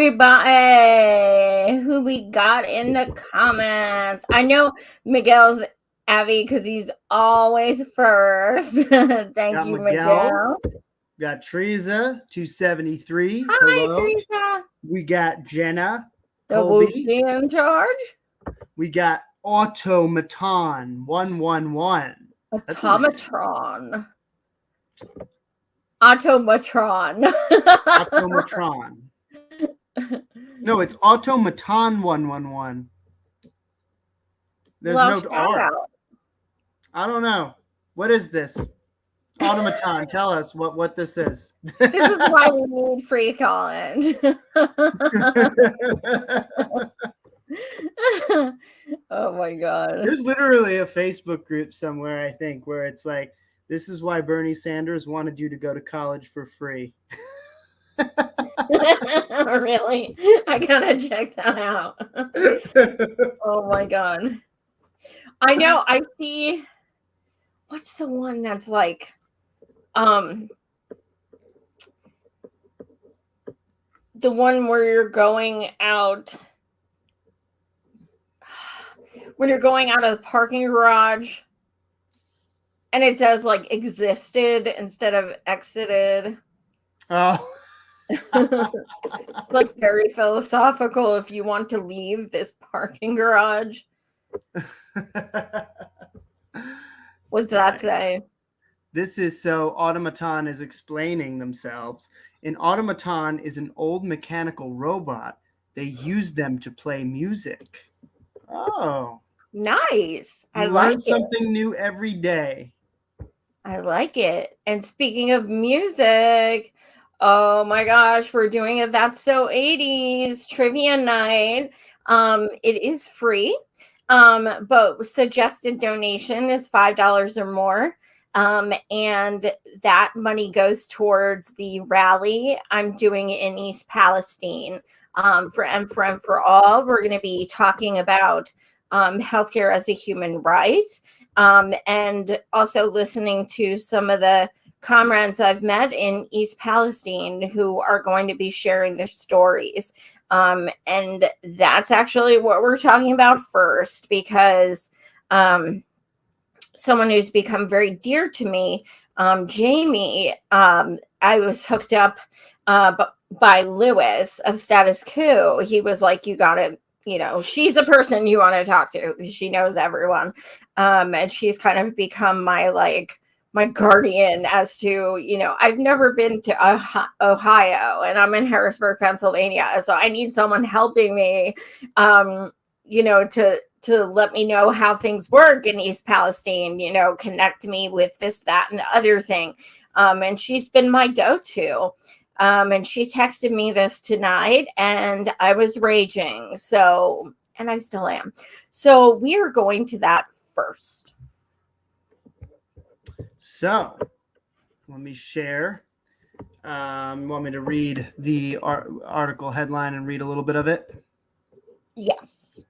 everybody who we got in the comments. I know Miguel's Abby because he's always first. Thank you, Miguel. Got Teresa, 273. Hi, Hello. Teresa. We got Jenna, The Colby. Wookie in charge. We got Automaton, 111. Automatron. Automatron. Automatron. No, it's Automaton 111. There's no R. Out. I don't know. What is this? Automaton, tell us what this is. This is why we need free calling. Oh my God. There's literally a Facebook group somewhere, I think, where it's like, this is why Bernie Sanders wanted you to go to college for free. Really? I gotta check that out. Oh my God. I know, I see, what's the one that's like, the one where you're going out, when you're going out of the parking garage and it says like existed instead of exited. Oh. Like very philosophical if you want to leave this parking garage. What's that say? This is so Automaton is explaining themselves. An automaton is an old mechanical robot. They use them to play music. Oh. Nice. I learn something new every day. I like it. And speaking of music, oh my gosh, we're doing a That's So 80s trivia night. It is free, but suggested donation is $5 or more. And that money goes towards the rally I'm doing in East Palestine for M for All. We're going to be talking about healthcare as a human right, and also listening to some of the comrades I've met in East Palestine who are going to be sharing their stories. And that's actually what we're talking about first, because someone who's become very dear to me, Jamie, I was hooked up by Lewis of Status Quo. He was like, you got to, she's a person you want to talk to because she knows everyone. And she's kind of become my guardian as to, I've never been to Ohio and I'm in Harrisburg, Pennsylvania. So I need someone helping me, to let me know how things work in East Palestine, connect me with this, that, and the other thing. And she's been my go-to. And she texted me this tonight and I was raging. So, and I still am. So we are going to that first. So let me share. Want me to read the article headline and read a little bit of it? Yes.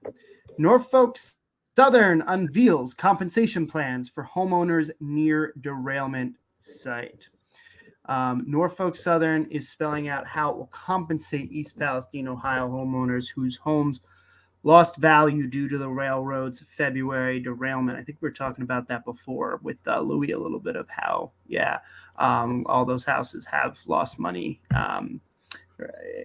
Norfolk Southern unveils compensation plans for homeowners near derailment site. Norfolk Southern is spelling out how it will compensate East Palestine, Ohio homeowners whose homes lost value due to the railroad's February derailment. I think we were talking about that before with Louis a little bit of how, all those houses have lost money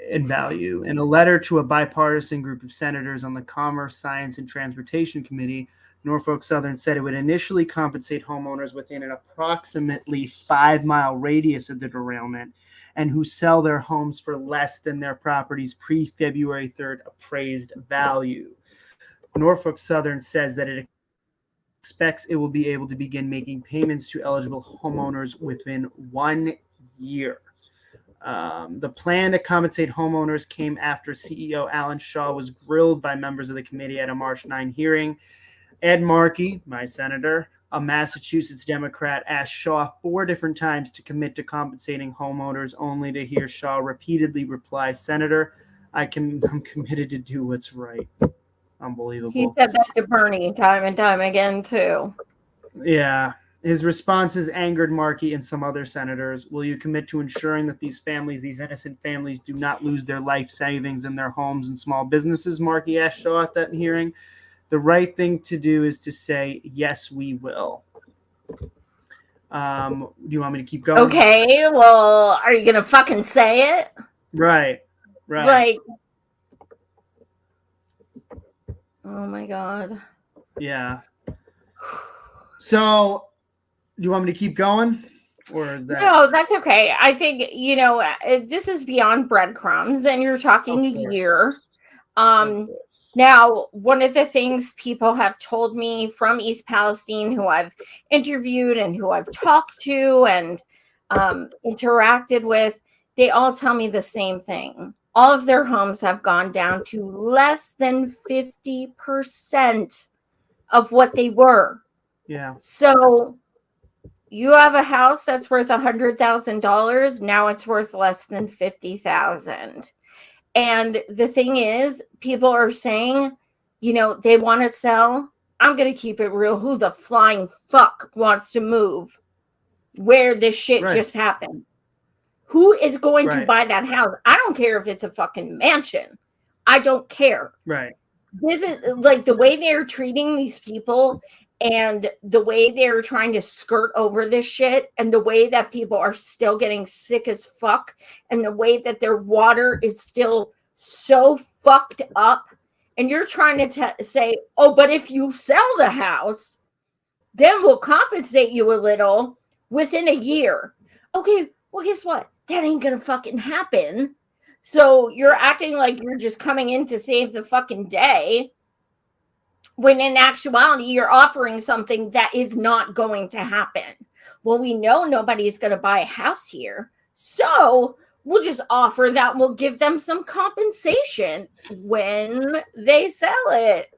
in value. In a letter to a bipartisan group of senators on the Commerce, Science, and Transportation Committee, Norfolk Southern said it would initially compensate homeowners within an approximately 5-mile radius of the derailment and who sell their homes for less than their property's pre-February 3rd appraised value. Norfolk Southern says that it expects it will be able to begin making payments to eligible homeowners within 1 year. The plan to compensate homeowners came after CEO Alan Shaw was grilled by members of the committee at a March 9 hearing. Ed Markey, my senator, a Massachusetts Democrat, asked Shaw 4 different times to commit to compensating homeowners, only to hear Shaw repeatedly reply, "Senator, I'm committed to do what's right." Unbelievable. He said that to Bernie time and time again, too. Yeah. His responses angered Markey and some other senators. Will you commit to ensuring that these innocent families, do not lose their life savings and their homes and small businesses? Markey asked Shaw at that hearing. The right thing to do is to say, yes, we will. Do you want me to keep going? Okay, well, are you going to fucking say it? Right. Like, oh my God. Yeah. So, do you want me to keep going? Or is that... No, that's okay. I think, this is beyond breadcrumbs, and you're talking a year. Now, one of the things people have told me from East Palestine, who I've interviewed and who I've talked to and interacted with, they all tell me the same thing. All of their homes have gone down to less than 50% of what they were. Yeah. So you have a house that's worth $100,000. Now it's worth less than $50,000. And the thing is, people are saying, they want to sell. I'm going to keep it real. Who the flying fuck wants to move where this shit just happened? Who is going to buy that house? I don't care if it's a fucking mansion. I don't care. Right. This is like the way they're treating these people and the way they're trying to skirt over this shit and the way that people are still getting sick as fuck and the way that their water is still so fucked up. And you're trying to say, oh, but if you sell the house, then we'll compensate you a little within a year. Okay, well, guess what? That ain't gonna fucking happen. So you're acting like you're just coming in to save the fucking day, when in actuality, you're offering something that is not going to happen. Well, we know nobody's going to buy a house here, so we'll just offer that. We'll give them some compensation when they sell it.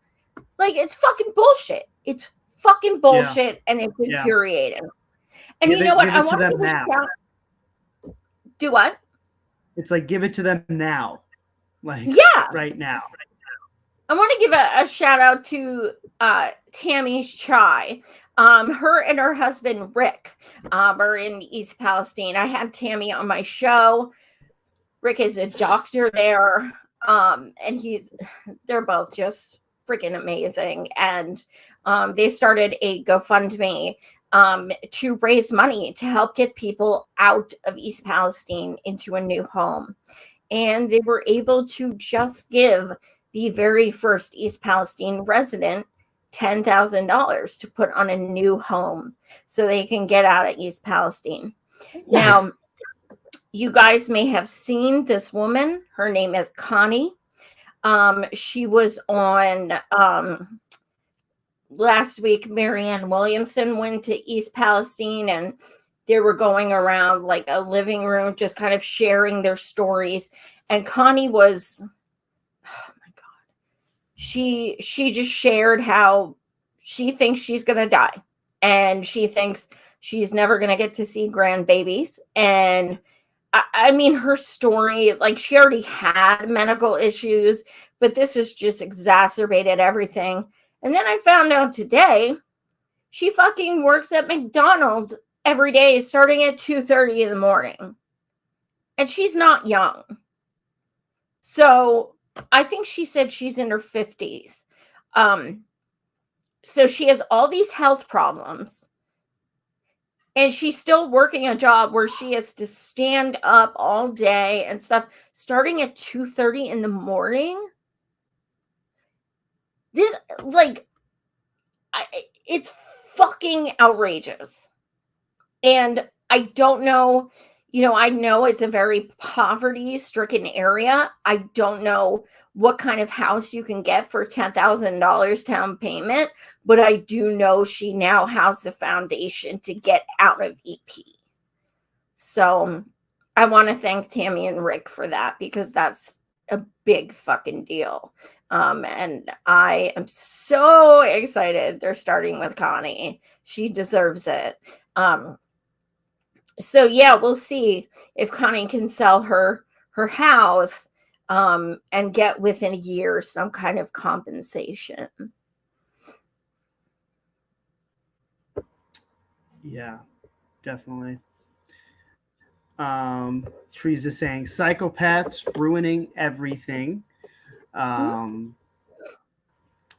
Like, it's fucking bullshit. It's fucking bullshit, and it's infuriating. And you know what? I want to give a shout. Do what? It's like, give it to them now. Like, right now. I want to give a shout out to Tammy's Chai. Her and her husband, Rick, are in East Palestine. I had Tammy on my show. Rick is a doctor there. And they're both just freaking amazing. And they started a GoFundMe to raise money to help get people out of East Palestine into a new home. And they were able to just give the very first East Palestine resident $10,000 to put on a new home so they can get out of East Palestine. Now, you guys may have seen this woman. Her name is Connie. She was on last week. Marianne Williamson went to East Palestine and they were going around like a living room, just kind of sharing their stories. And Connie was, oh my God, she just shared how she thinks she's going to die. And she thinks she's never going to get to see grandbabies. And I mean, her story, like she already had medical issues, but this has just exacerbated everything. And then I found out today, she fucking works at McDonald's every day, starting at 2:30 in the morning. And she's not young. So I think she said she's in her 50s. So she has all these health problems. And she's still working a job where she has to stand up all day and stuff, starting at 2:30 in the morning. This, like, it's fucking outrageous. And I don't know, I know it's a very poverty-stricken area. I don't know what kind of house you can get for $10,000 down payment, but I do know she now has the foundation to get out of EP. So I want to thank Tammy and Rick for that, because that's a big fucking deal. And I am so excited they're starting with Connie. She deserves it. So yeah, we'll see if Connie can sell her house and get within a year some kind of compensation. Yeah, definitely. Teresa saying psychopaths ruining everything. Mhm.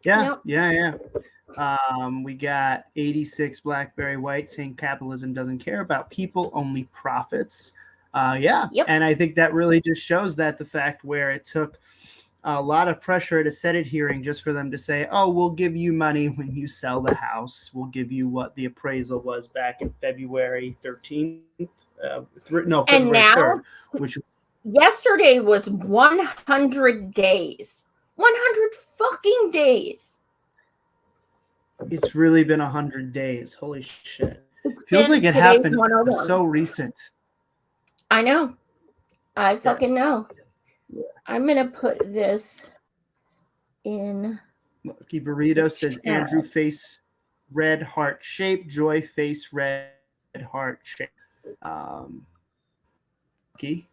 Yeah, Yep. yeah, yeah. We got 86 Blackberry White saying capitalism doesn't care about people, only profits. Yeah, Yep. and I think that really just shows that the fact where it took a lot of pressure at a Senate hearing just for them to say, oh, we'll give you money when you sell the house. We'll give you what the appraisal was back in February 13th. And February 3rd, now, which yesterday was 100 days. 100 fucking days. it's really been 100 days. Holy shit. It's Feels like been it today's happened so 101. recent. I know. I Yeah. fucking know. I'm going to put this in Lucky the Burrito says chat. Andrew face red heart shape, Joy face red heart shape. Lucky.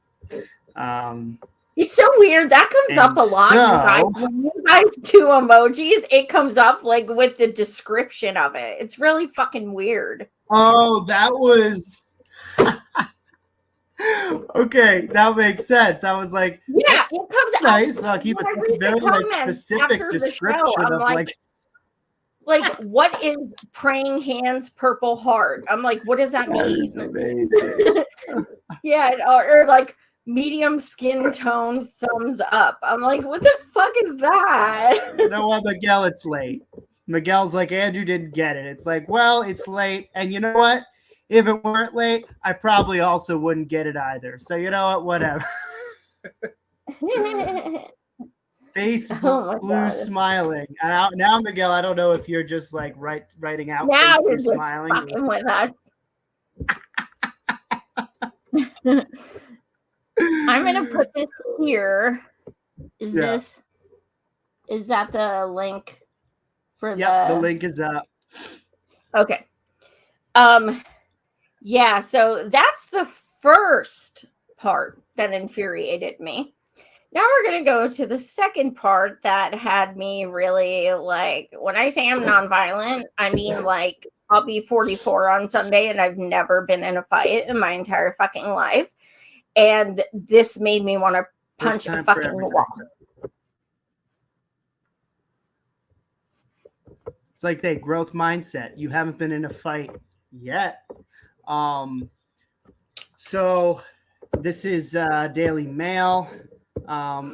It's so weird. That comes up And a lot, you guys. so, When you guys do emojis, it comes up like with the description of it. It's really fucking weird. oh, that was okay. That makes sense. I was like, Yeah, that's it comes out. nice. Lucky, When but I that's a read the very like comments specific after the show, description I'm of like, what is praying hands purple heart? I'm like, what does that that mean? is amazing. Yeah, or like medium skin tone thumbs up. I'm like, what the fuck is that? You know what, Miguel? It's late. Miguel's like, Andrew didn't get it. It's like, well, it's late. And you know what? If it weren't late, I probably also wouldn't get it either. So you know what? Whatever. Face Oh my blue god. smiling. Now, Miguel, I don't know if you're just like writing out Now face you're blue just smiling. fucking with us. I'm gonna put this here. Is Yeah. is that the link for Yep, the link is up. Okay. Yeah, so that's the first part that infuriated me. Now we're going to go to the second part that had me really like, when I say I'm nonviolent, I mean like I'll be 44 on Sunday and I've never been in a fight in my entire fucking life. And this made me want to punch a fucking wall. It's like the growth mindset. You haven't been in a fight yet. So this is Daily Mail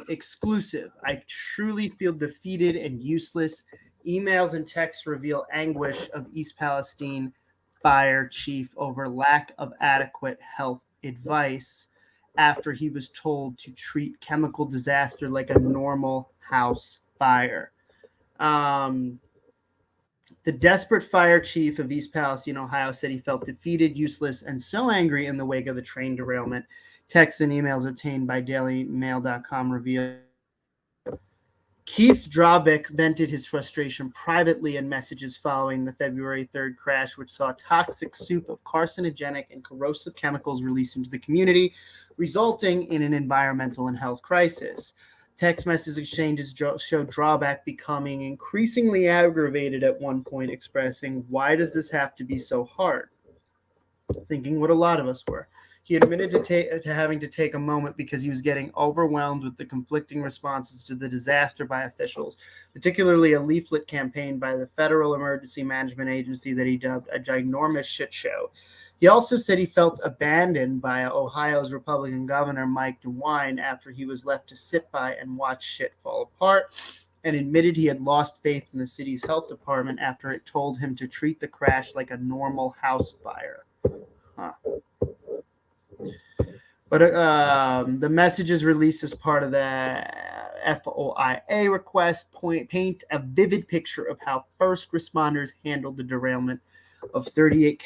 exclusive. I truly feel defeated and useless. Emails and texts reveal anguish of East Palestine fire chief over lack of adequate health advice after he was told to treat chemical disaster like a normal house fire. The desperate fire chief of East Palestine, Ohio, said he felt defeated, useless, and so angry in the wake of the train derailment. Texts and emails obtained by dailymail.com reveal Keith Drabick vented his frustration privately in messages following the February 3rd crash, which saw toxic soup of carcinogenic and corrosive chemicals released into the community, resulting in an environmental and health crisis. Text message exchanges showed Drawback becoming increasingly aggravated at one point, expressing, "Why does this have to be so hard?" Thinking what a lot of us were. He admitted to having to take a moment because he was getting overwhelmed with the conflicting responses to the disaster by officials, particularly a leaflet campaign by the Federal Emergency Management Agency that he dubbed a ginormous shit show. He also said he felt abandoned by Ohio's Republican Governor Mike DeWine after he was left to sit by and watch shit fall apart, and admitted he had lost faith in the city's health department after it told him to treat the crash like a normal house fire. Huh. But the messages released as part of the FOIA request paint a vivid picture of how first responders handled the derailment of 38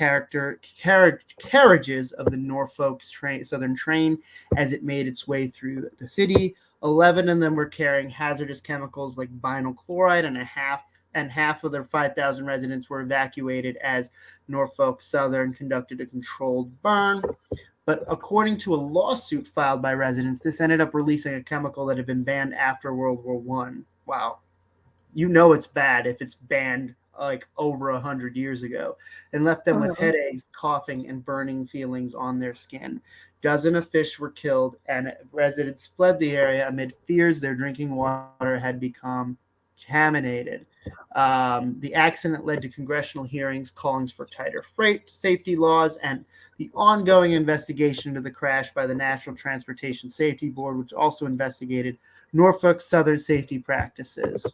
carriages of the Norfolk Southern train as it made its way through the city. 11 of them were carrying hazardous chemicals like vinyl chloride, and half of their 5,000 residents were evacuated as Norfolk Southern conducted a controlled burn. But according to a lawsuit filed by residents, this ended up releasing a chemical that had been banned after World War I. Wow. You know it's bad if it's banned like over 100 years ago and left them with Mhm. headaches, coughing, and burning feelings on their skin. Dozens of fish were killed, and residents fled the area amid fears their drinking water had become contaminated. The accident led to congressional hearings calling for tighter freight safety laws and the ongoing investigation into the crash by the National Transportation Safety Board, which also investigated Norfolk Southern safety practices.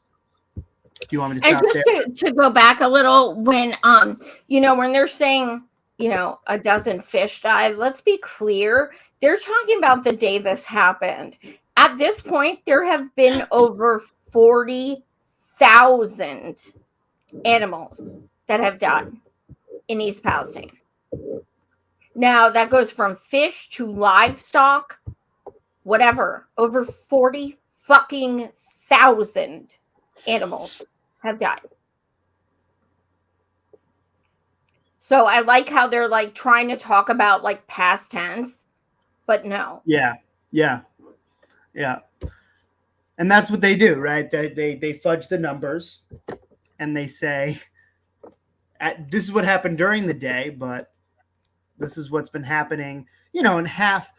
Do you want me to And stop just there? to go back a little, when when they're saying, a dozen fish died, let's be clear, they're talking about the day this happened. At this point, there have been over 40,000 animals that have died in East Palestine. Now, that goes from fish to livestock, whatever. Over 40 fucking thousand animals have died. So I like how they're like trying to talk about like past tense, but no. Yeah, yeah, yeah. And that's what they do, right? They fudge the numbers and they say, this is what happened during the day, but this is what's been happening, and half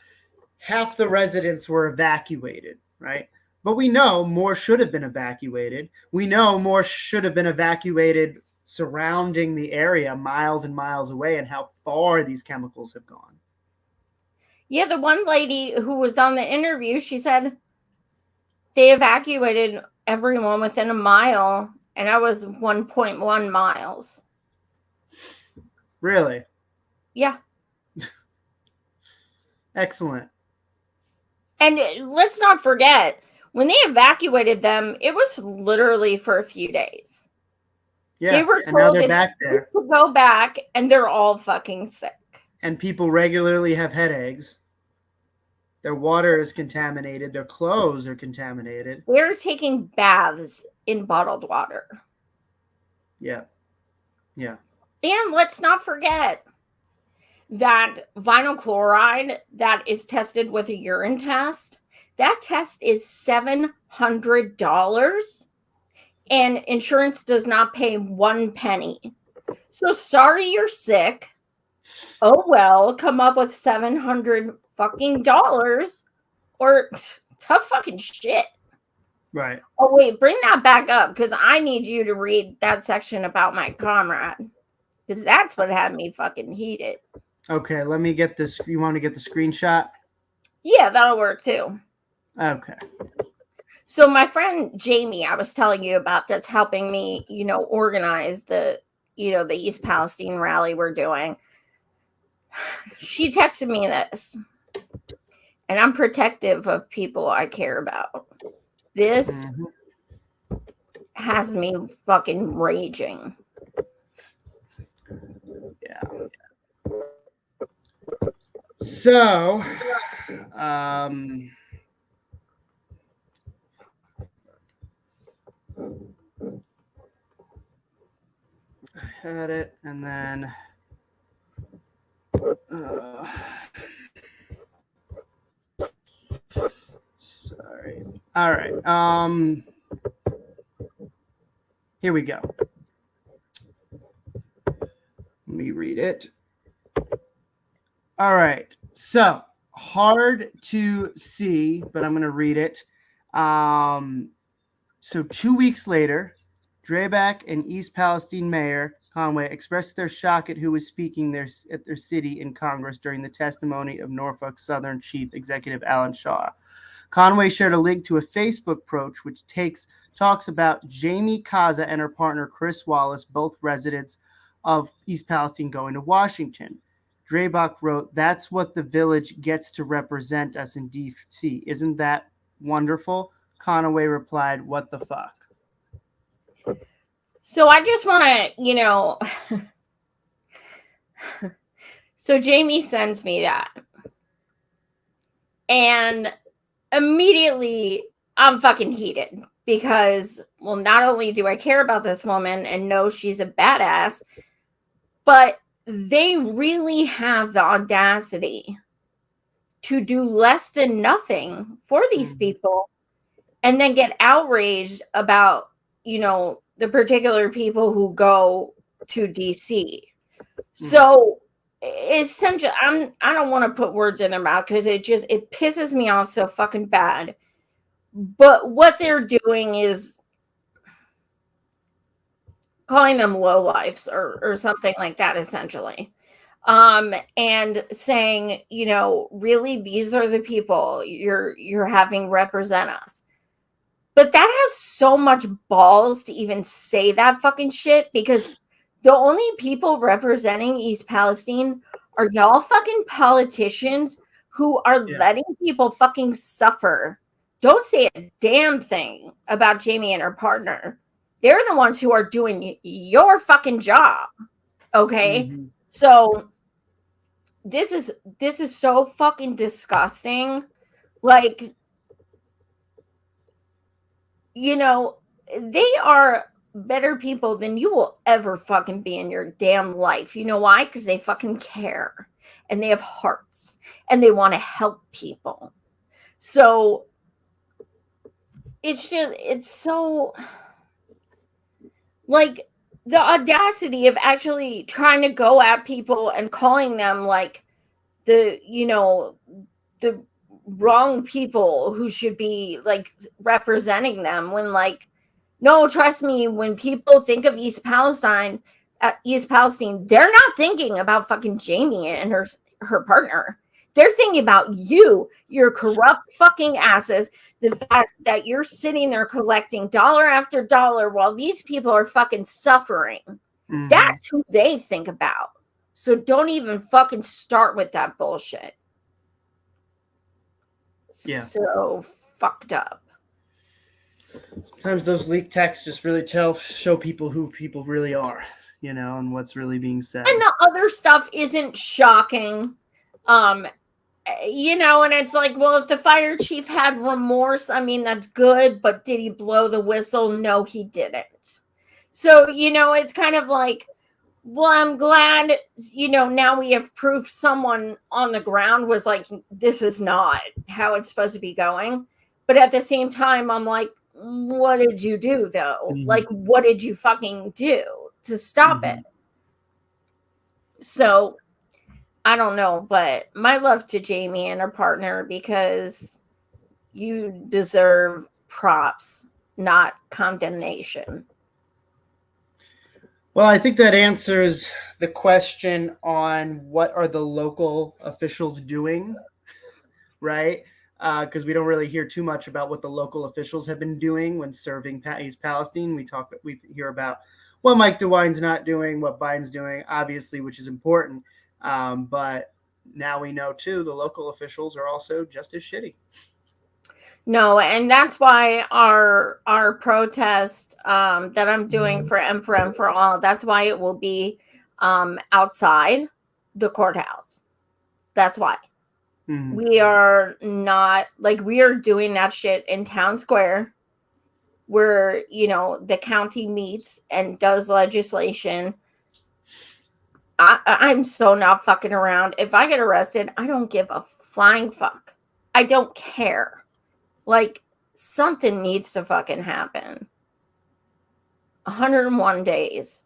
the residents were evacuated, right? But we know more should have been evacuated. We know more should have been evacuated surrounding the area miles and miles away, and how far these chemicals have gone. Yeah, the one lady who was on the interview, she said they evacuated everyone within a mile, and I was 1.1 miles. Really? Yeah. Excellent. And let's not forget, when they evacuated them, it was literally for a few days. Yeah. They were And now told they're that back there. to go back, and they're all fucking sick. And people regularly have headaches. Their water is contaminated. Their clothes are contaminated. They're taking baths in bottled water. Yeah. Yeah. And let's not forget that vinyl chloride that is tested with a urine test, that test is $700, and insurance does not pay 1 penny. So sorry you're sick. Oh well, come up with $700 fucking dollars, or tough fucking shit. Right. Oh wait, bring that back up, because I need you to read that section about my comrade, because that's what had me fucking heated. Okay, let me get this. You want to get the screenshot? Yeah, that'll work too. Okay. So my friend Jamie, I was telling you about, that's helping me, organize the East Palestine rally we're doing. She texted me this, and I'm protective of people I care about. This has me fucking raging. Yeah. So, I had it, and then sorry. All right. Here we go. Let me read it. All right. So, hard to see, but I'm going to read it. So 2 weeks later, Dreybach and East Palestine Mayor Conway expressed their shock at who was speaking at their city in Congress during the testimony of Norfolk Southern Chief Executive Alan Shaw. Conway shared a link to a Facebook post which talks about Jamie Kaza and her partner Chris Wallace, both residents of East Palestine, going to Washington. Dreybach wrote, "That's what the village gets to represent us in D.C. Isn't that wonderful?" Conway replied, "What the fuck?" So I just want to, so Jamie sends me that. And immediately I'm fucking heated, because, well, not only do I care about this woman and know she's a badass, but they really have the audacity to do less than nothing for these people, and then get outraged about, the particular people who go to DC. So essentially, I don't want to put words in their mouth because it pisses me off so fucking bad. But what they're doing is calling them lowlifes or something like that, essentially. And saying, you know, really, these are the people you're having represent us. But that has so much balls to even say that fucking shit, because the only people representing East Palestine are y'all fucking politicians who are letting people fucking suffer. Don't say a damn thing about Jamie and her partner. They're the ones who are doing your fucking job. Okay? So this is so fucking disgusting. Like, you know, they are better people than you will ever fucking be in your damn life. You know why? Because they fucking care and they have hearts and they want to help people. So it's so, like, the audacity of actually trying to go at people and calling them like the, you know, the wrong people who should be like representing them, when, like, no, trust me, when people think of East Palestine, they're not thinking about fucking Jamie and her partner. They're thinking about you, your corrupt fucking asses, the fact that you're sitting there collecting dollar after dollar while these people are fucking suffering. That's who they think about. So don't even fucking start with that bullshit. Yeah. So fucked up. Sometimes those leaked texts just really show people who people really are, you know, and what's really being said. And the other stuff isn't shocking. You know, and it's like, well, if the fire chief had remorse, I mean, that's good, but did he blow the whistle? No, he didn't. So, you know, it's kind of like, well, I'm glad, you know, now we have proof someone on the ground was like, this is not how it's supposed to be going. But at the same time, I'm like, what did you do, though? Like, what did you fucking do to stop it? So I don't know, but my love to Jamie and her partner, because you deserve props, not condemnation. Well, I think that answers the question on what are the local officials doing, right? Because we don't really hear too much about what the local officials have been doing when serving East Palestine. We hear about what Mike DeWine's not doing, what Biden's doing, obviously, which is important. But now we know too, the local officials are also just as shitty. No, and that's why our protest that I'm doing for M for All, that's why it will be outside the courthouse. That's why. We are not, like, we are doing that shit in town square where, you know, the county meets and does legislation. I'm so not fucking around. If I get arrested, I don't give a flying fuck. I don't care. Like, something needs to fucking happen. 101 days.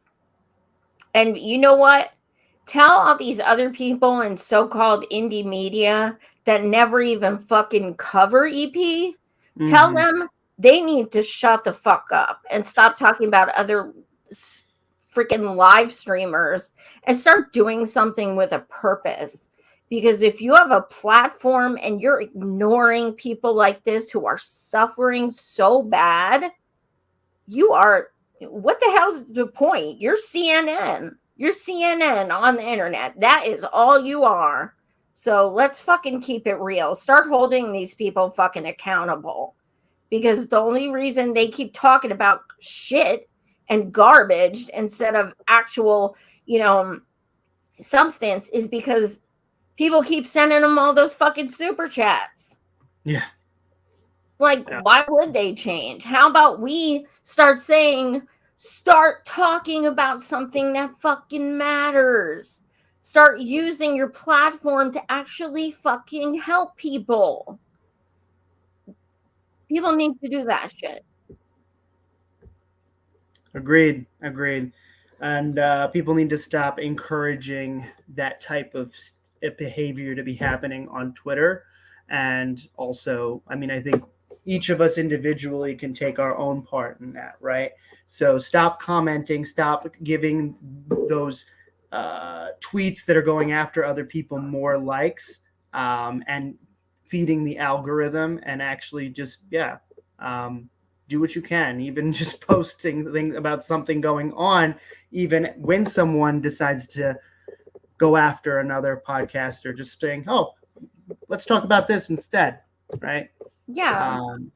And you know what? Tell all these other people in so-called indie media that never even fucking cover EP, tell them they need to shut the fuck up and stop talking about other freaking live streamers and start doing something with a purpose. Because if you have a platform and you're ignoring people like this who are suffering so bad, you are, what the hell's the point? You're CNN. You're CNN on the internet. That is all you are. So let's fucking keep it real. Start holding these people fucking accountable. Because the only reason they keep talking about shit and garbage instead of actual, you know, substance is because people keep sending them all those fucking super chats. Yeah. Like, why would they change? How about we start talking about something that fucking matters. Start using your platform to actually fucking help people. People need to do that shit. Agreed. And people need to stop encouraging that type of behavior to be happening on Twitter. And also, I mean, I think each of us individually can take our own part in that, right? So stop commenting, stop giving those tweets that are going after other people more likes, and feeding the algorithm, and actually just, do what you can, even just posting things about something going on, even when someone decides to go after another podcaster, just saying, oh, let's talk about this instead, right? Yeah. Um,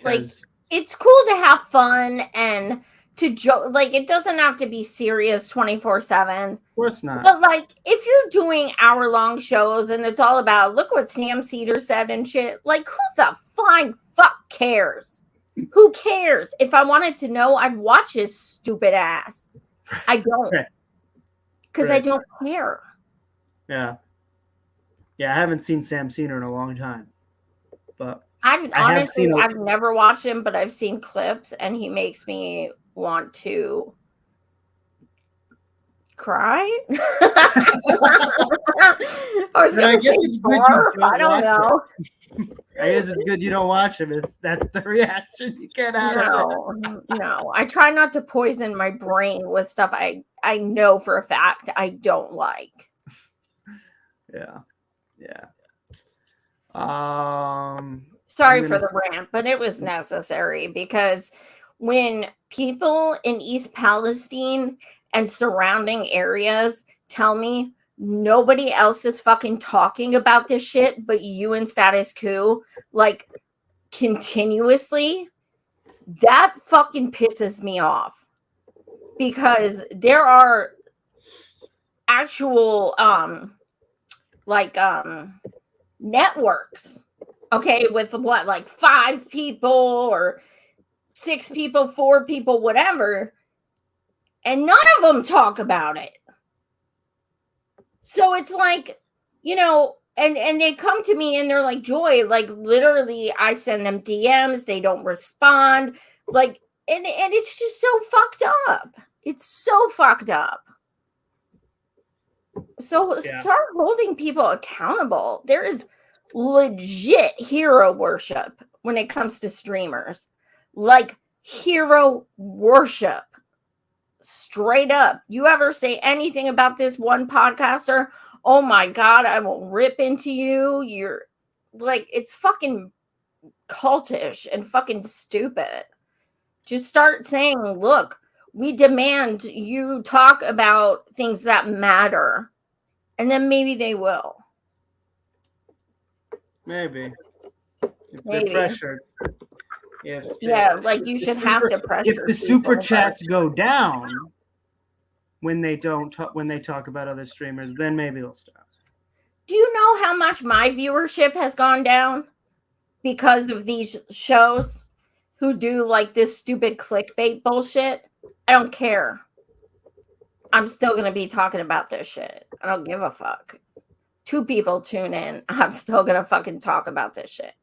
Like, because it's cool to have fun and to joke. Like, it doesn't have to be serious 24/7. of course not. But like, if you're doing hour-long shows and it's all about look what Sam Cedar said and shit, like, who the flying fuck cares? Who cares? If I wanted to know, I'd watch his stupid ass. I don't, because I Right. don't care. Yeah. I haven't seen Sam Cedar in a long time, but I've I have honestly, seen I've never watched him, but I've seen clips, and he makes me want to cry. I was Then I gonna say guess it's good you barf. I don't don't watch know. it. I guess it's good you don't watch him if that's the reaction you get out of it. No. I try not to poison my brain with stuff I know for a fact I don't like. Yeah. I'm Sorry gonna for the rant, but it was necessary because when people in East Palestine and surrounding areas tell me nobody else is fucking talking about this shit but you and Status Quo, like, continuously, that fucking pisses me off, because there are actual like networks, okay, with what, like 5 people or 6 people, 4 people, whatever, and none of them talk about it. So it's like, and they come to me and they're like, Joy, like, literally I send them DMs, they don't respond, like, and it's just so fucked up. It's so fucked up. So start holding people accountable. There is legit hero worship when it comes to streamers. Like, hero worship. Straight up. You ever say anything about this one podcaster? Oh my God, I will rip into you. You're like, it's fucking cultish and fucking stupid. Just start saying, look, we demand you talk about things that matter. And then maybe they will. Maybe. If they're pressured. Like, you should have to pressure. If the super chats go down when they talk about other streamers, then maybe they'll stop. Do you know how much my viewership has gone down because of these shows who do like this stupid clickbait bullshit? I don't care. I'm still going to be talking about this shit. I don't give a fuck. 2 people tune in. I'm still going to fucking talk about this shit.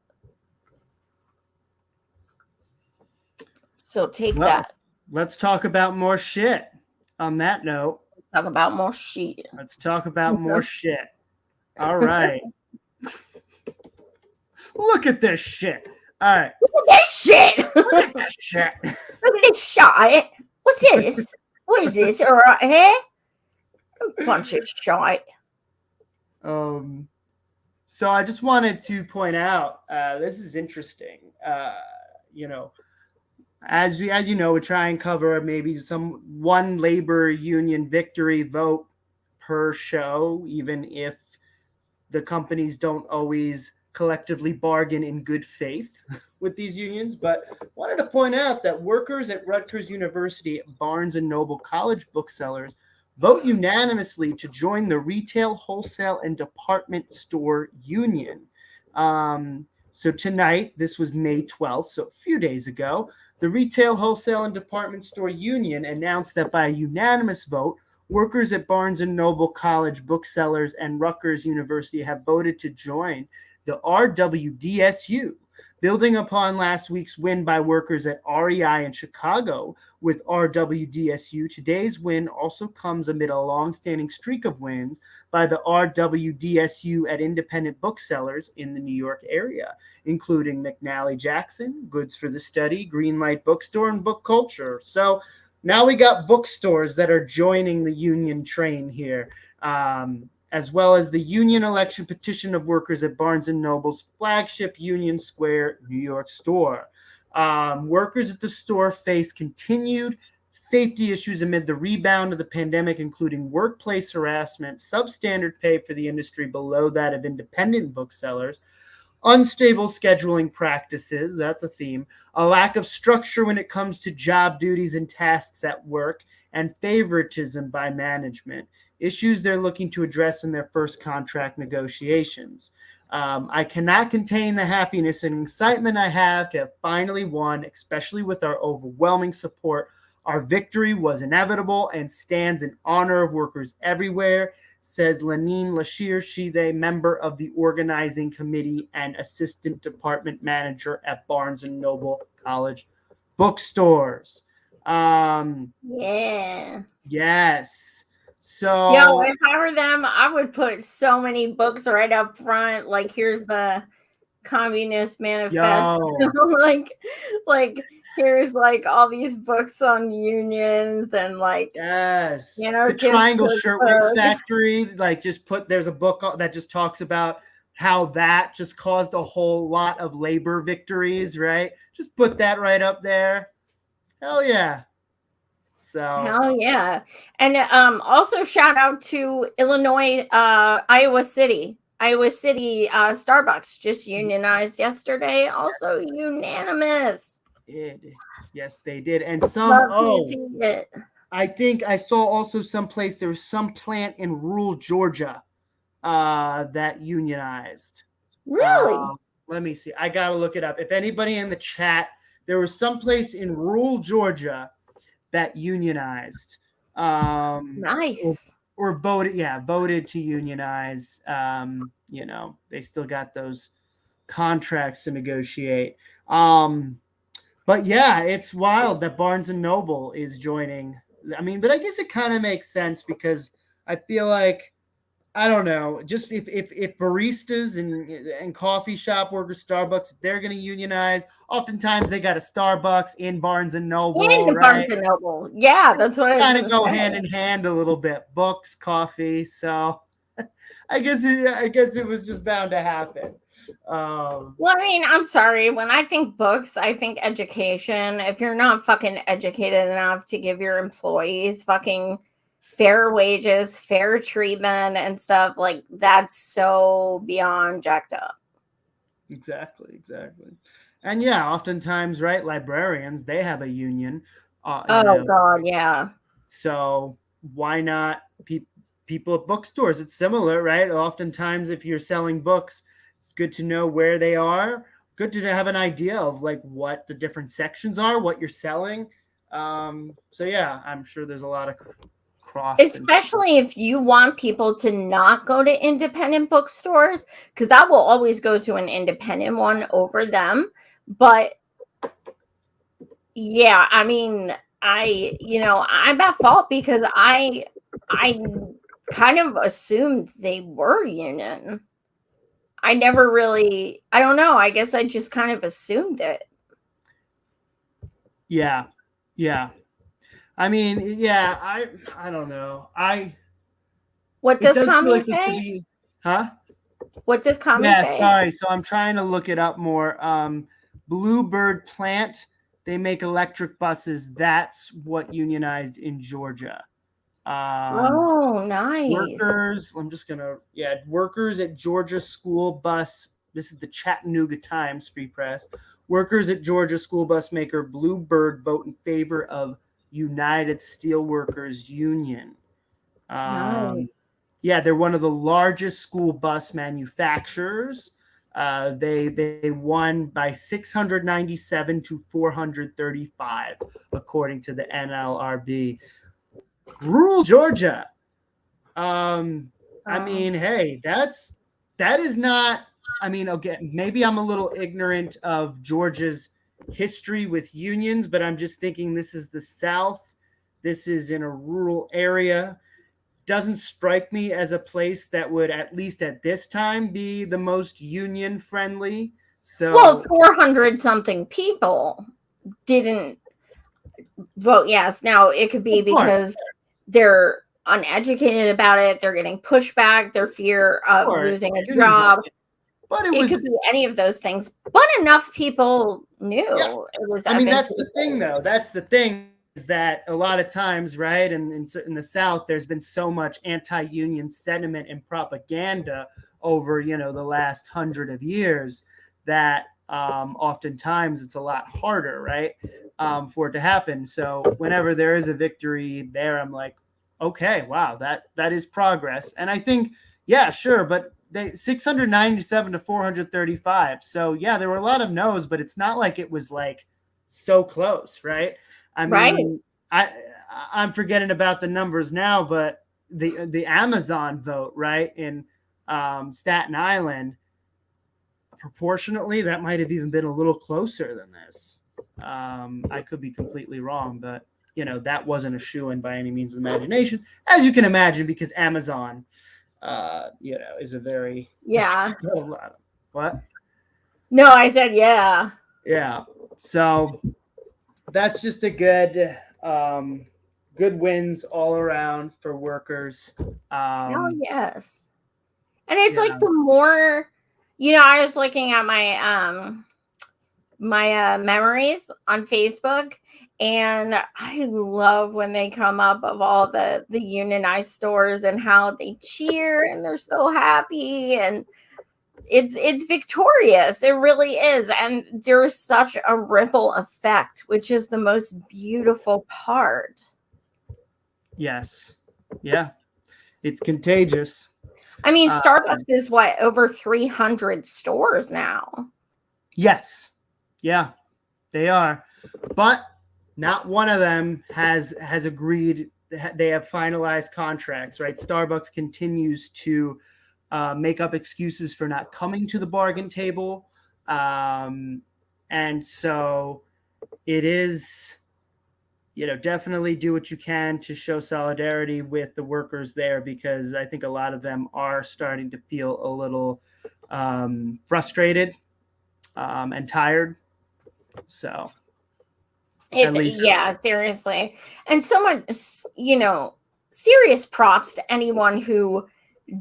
So take that. Let's talk about more shit. On that note, talk about more shit. Let's talk about more shit. All right. Look at this shit. All right. Look at this shit. Look at this shit. Look at this shit. What's this? What is this? All right, here? A bunch of shit. So I just wanted to point out, this is interesting. As you know, we try and cover maybe one labor union victory vote per show, even if the companies don't always collectively bargain in good faith with these unions. But wanted to point out that workers at Rutgers University, Barnes and Noble College booksellers vote unanimously to join the Retail, Wholesale, and Department Store Union. So tonight, this was May 12th, so a few days ago, the Retail, Wholesale, and Department Store Union announced that by a unanimous vote, workers at Barnes and Noble College booksellers and Rutgers University have voted to join the RWDSU, Building upon last week's win by workers at REI in Chicago with RWDSU, today's win also comes amid a long-standing streak of wins by the RWDSU at independent booksellers in the New York area, including McNally Jackson, Goods for the Study, Greenlight Bookstore, and Book Culture. So now we got bookstores that are joining the union train here. As well as the union election petition of workers at Barnes & Noble's flagship Union Square, New York store. Workers at the store face continued safety issues amid the rebound of the pandemic, including workplace harassment, substandard pay for the industry below that of independent booksellers, unstable scheduling practices, that's a theme, a lack of structure when it comes to job duties and tasks at work, and favoritism by management, issues they're looking to address in their first contract negotiations. I cannot contain the happiness and excitement I have to have finally won, especially with our overwhelming support. Our victory was inevitable and stands in honor of workers everywhere, says Lenine Lashir Shide, member of the organizing committee and assistant department manager at Barnes & Noble College Bookstores. Yeah. Yes. So, Yo, if I were them, I would put so many books right up front. Like, here's the Communist Manifesto. like here's like all these books on unions and like, yes, the Triangle Shirtwaist Factory. Like, there's a book that just talks about how that just caused a whole lot of labor victories, right? Just put that right up there. Hell yeah. So hell yeah. And also shout out to Illinois, Iowa City. Starbucks just unionized yesterday. Also unanimous. Yes, they did. And some it. I think I saw also someplace there was some plant in rural Georgia that unionized. Really? Let me see. I gotta look it up. If anybody in the chat, there was someplace in rural Georgia that unionized. Nice. Or voted to unionize. They still got those contracts to negotiate. But yeah, it's wild that Barnes & Noble is joining. I mean, but I guess it kind of makes sense because I feel like, I don't know, just if baristas and coffee shop workers, Starbucks, if they're going to unionize, oftentimes they got a Starbucks in Barnes & Noble, right? Barnes & Noble. Yeah, that's what I was kind of go hand in hand a little bit. Books, coffee. So I guess it was just bound to happen. Well, I mean, I'm sorry. When I think books, I think education. If you're not fucking educated enough to give your employees fucking fair wages, fair treatment, and stuff, like, that's so beyond jacked up. Exactly. And yeah, oftentimes, right, librarians, they have a union. God, yeah. So why not people at bookstores? It's similar, right? Oftentimes, if you're selling books, it's good to know where they are. Good to have an idea of like what the different sections are, what you're selling. So yeah, I'm sure there's a lot of cross. Especially if you want people to not go to independent bookstores, because I will always go to an independent one over them. But yeah, I mean, I'm at fault because I kind of assumed they were union. I never really, I don't know. I guess I just kind of assumed it. Yeah. I mean, yeah, I don't know. What does Common say? Huh? What does Common say? Sorry. So I'm trying to look it up more. Bluebird Plant, they make electric buses. That's what unionized in Georgia. Oh, nice. Workers at Georgia School Bus. This is the Chattanooga Times Free Press. Workers at Georgia school bus maker Bluebird vote in favor of United Steelworkers Union. Nice. Yeah, they're one of the largest school bus manufacturers. They won by 697 to 435, according to the NLRB. Rural Georgia. I mean, hey, that is not I mean, okay, maybe I'm a little ignorant of Georgia's history with unions, but I'm just thinking this is the South. This is in a rural area. Doesn't strike me as a place that would, at least at this time, be the most union friendly. So, well, 400 something people didn't vote yes. Now, it could be of course, because they're uneducated about it, they're getting pushback, their fear of sure, losing a union job. busting. But it It was, could be any of those things, but enough people yeah. knew it was I mean, that's the thing, advantageous. though. That's the thing is that a lot of times, right, and in the South, there's been so much anti-union sentiment and propaganda over, the last 100 of years that oftentimes it's a lot harder, right, for it to happen. So whenever there is a victory there, I'm like, okay, wow, that is progress. And I think, yeah, sure, but 697 to 435. So yeah, there were a lot of no's, but it's not like it was like so close, right? I Right. mean, I'm forgetting about the numbers now, but the Amazon vote, right, in Staten Island, proportionately, that might have even been a little closer than this. I could be completely wrong, but that wasn't a shoo-in by any means of imagination, as you can imagine, because Amazon, is a very Yeah. what? No, I said yeah. Yeah. So that's just a good wins all around for workers. Oh, yes. And it's You like know, the more, I was looking at my memories on Facebook, and I love when they come up of all the unionized stores and how they cheer and they're so happy, and it's victorious. It really is. And there's such a ripple effect, which is the most beautiful part. yes. Yeah. It's contagious. I mean, Uh, Starbucks is what, over 300 stores now. yes. Yeah, they are. But not one of them has agreed. They have finalized contracts, right? Starbucks continues to make up excuses for not coming to the bargain table. And so it is, definitely do what you can to show solidarity with the workers there, because I think a lot of them are starting to feel a little frustrated and tired. So at least, Yeah, seriously. And so much, serious props to anyone who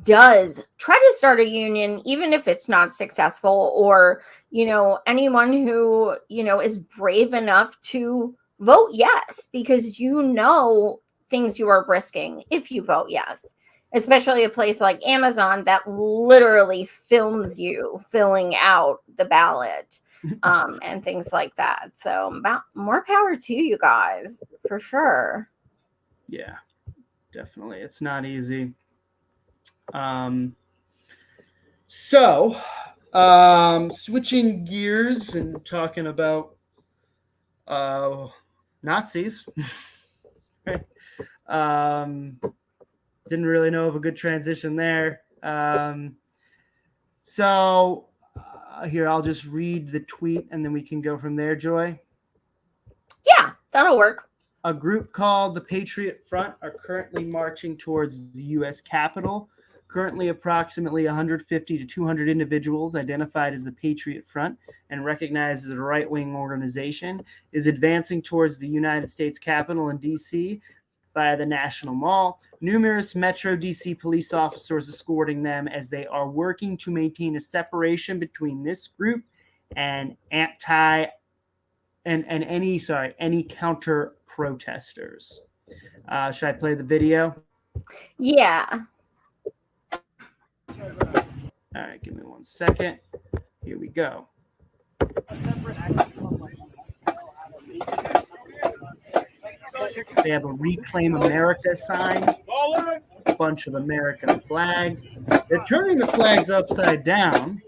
does try to start a union, even if it's not successful, or, anyone who, is brave enough to vote yes, because things you are risking if you vote yes, especially a place like Amazon that literally films you filling out the ballot, and things like that. So more power to you guys, for sure. yeah, definitely. It's not easy. So, switching gears and talking about Nazis. um, didn't really know of a good transition there. So, here, I'll just read the tweet and then we can go from there, Joy. Yeah, that'll work. A group called the Patriot Front are currently marching towards the U.S. Capitol. Currently, approximately 150 to 200 individuals identified as the Patriot Front and recognized as a right-wing organization is advancing towards the United States Capitol in D.C. via the National Mall. Numerous Metro D.C. police officers escorting them as they are working to maintain a separation between this group and any counter protesters. Should I play the video? Yeah. All right, give me 1 second. Here we go. They have a Reclaim America sign, a bunch of American flags. They're turning the flags upside down.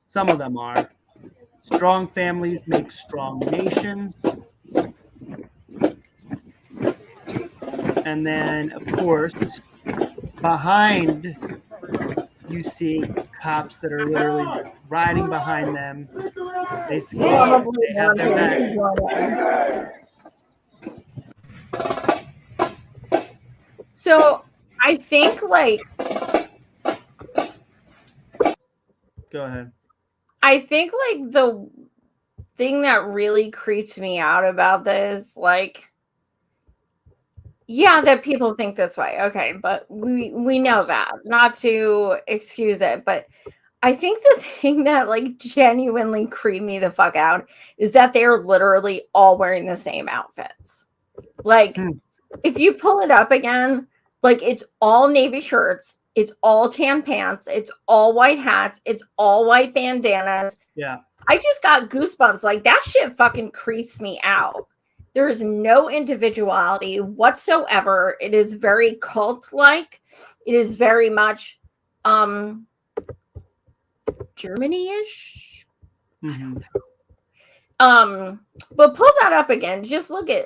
Some of them are. Strong families make strong nations. And then, of course, behind you see cops that are literally riding behind them. Basically, Probably they have their back. So I think Go ahead. I think the thing that really creeps me out about this, yeah, that people think this way. Okay, but we know that. Not to excuse it, but I think the thing that genuinely creeped me the fuck out is that they're literally all wearing the same outfits. If you pull it up again, it's all navy shirts, it's all tan pants, it's all white hats, it's all white bandanas. Yeah. I just got goosebumps. That shit fucking creeps me out. There is no individuality whatsoever. It is very cult-like. It is very much Germany-ish. Mm-hmm. But pull that up again. Just look at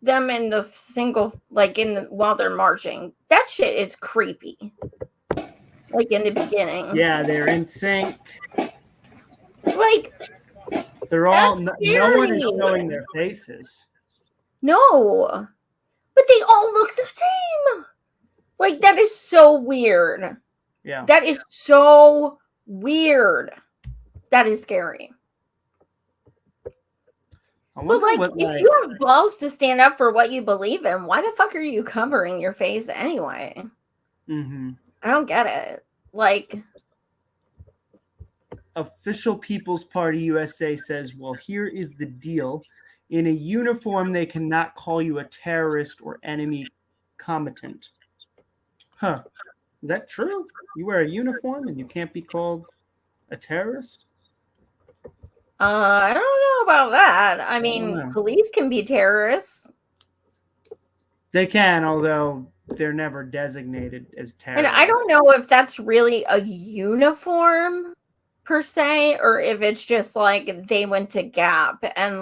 them in the single, while they're marching. That shit is creepy. In the beginning. Yeah, they're in sync. They're all. No one is showing their faces. No, but they all look the same. That is so weird. Yeah. That is so weird. That is scary. But if you have balls to stand up for what you believe in, why the fuck are you covering your face anyway? Mm-hmm. I don't get it. Official People's Party USA says, well, here is the deal. In a uniform, they cannot call you a terrorist or enemy combatant. Huh. Is that true? You wear a uniform and you can't be called a terrorist? I don't know about that. I mean, police can be terrorists. They can, although they're never designated as terrorists. And I don't know if that's really a uniform per se, or if it's just they went to Gap and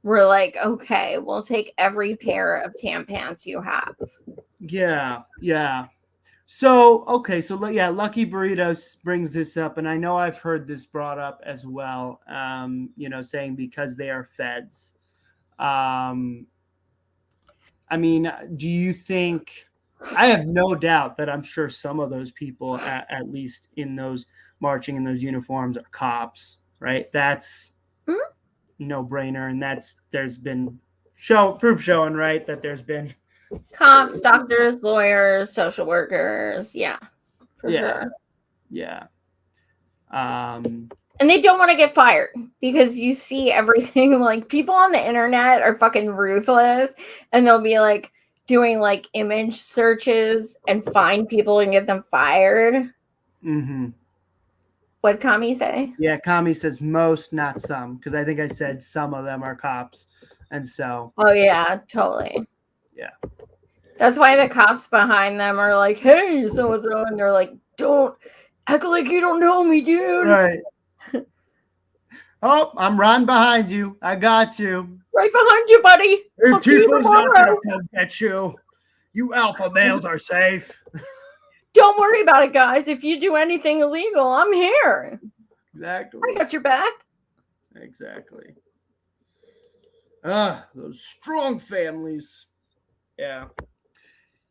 we're okay, we'll take every pair of tan pants you have. Yeah. So, okay, Lucky Burritos brings this up, and I know I've heard this brought up as well, saying because they are feds. I mean, do you think, I have no doubt that I'm sure some of those people, at least in those marching in those uniforms, are cops, right? That's no-brainer, and there's been proof showing, right, that there's been cops, doctors, lawyers, social workers. Yeah, for sure. Yeah. And they don't want to get fired because you see everything. People on the internet are fucking ruthless, and they'll be doing image searches and find people and get them fired. Mm-hmm. What'd Kami say? Yeah, Kami says most, not some, because I think I said some of them are cops, and so. Oh yeah, totally. Yeah. That's why the cops behind them are hey, so-and-so, and they're don't act like you don't know me, dude. Right. Oh, I'm right behind you. I got you. Right behind you, buddy. Tifa's not going to come get you. You alpha males are safe. Don't worry about it, guys. If you do anything illegal, I'm here. Exactly. I got your back. Exactly. Those strong families. Yeah.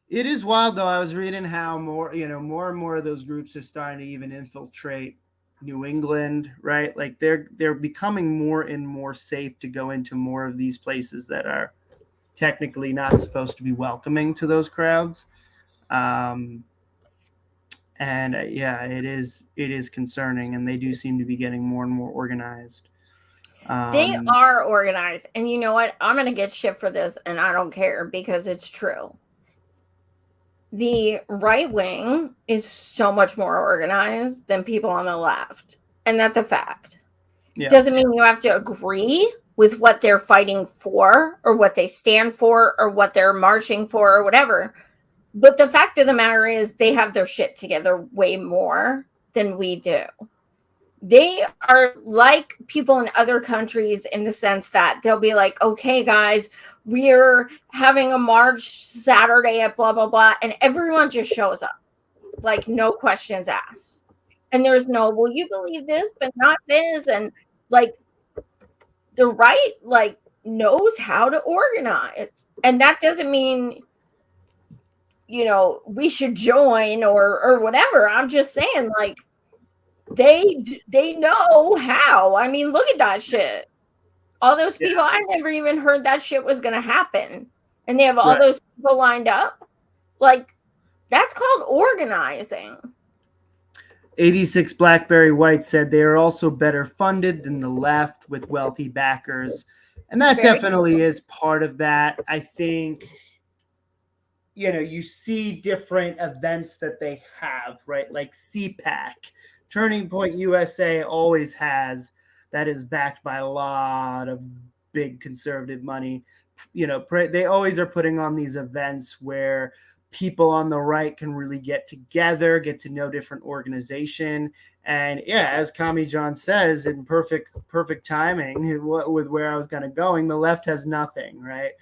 It is wild, though. I was reading how more and more of those groups are starting to even infiltrate New England, right? They're becoming more and more safe to go into more of these places that are technically not supposed to be welcoming to those crowds. It is concerning, and they do seem to be getting more and more organized. They are organized, and you know what? I'm going to get shit for this, and I don't care because it's true. The right wing is so much more organized than people on the left, and that's a fact. Yeah. Doesn't mean you have to agree with what they're fighting for or what they stand for or what they're marching for or whatever. But the fact of the matter is they have their shit together way more than we do. They are like people in other countries in the sense that they'll be okay, guys, we're having a march Saturday at blah, blah, blah. And everyone just shows up. like no questions asked. And there's no, well, you believe this, but not this. And like the right, like, knows how to organize. And that doesn't mean, we should join or whatever. I'm just saying, like, they know how. I mean, look at that shit. All those people, I never even heard that shit was going to happen. And they have all those people lined up. Like, that's called organizing. 86 Blackberry White said they are also better funded than the left with wealthy backers. And that definitely is part of that. I think, you see different events that they have, right? Like CPAC, Turning Point USA always has, that is backed by a lot of big conservative money. They always are putting on these events where people on the right can really get together, get to know different organization. And yeah, as Kami John says, in perfect timing with where I was kind of going, the left has nothing, right?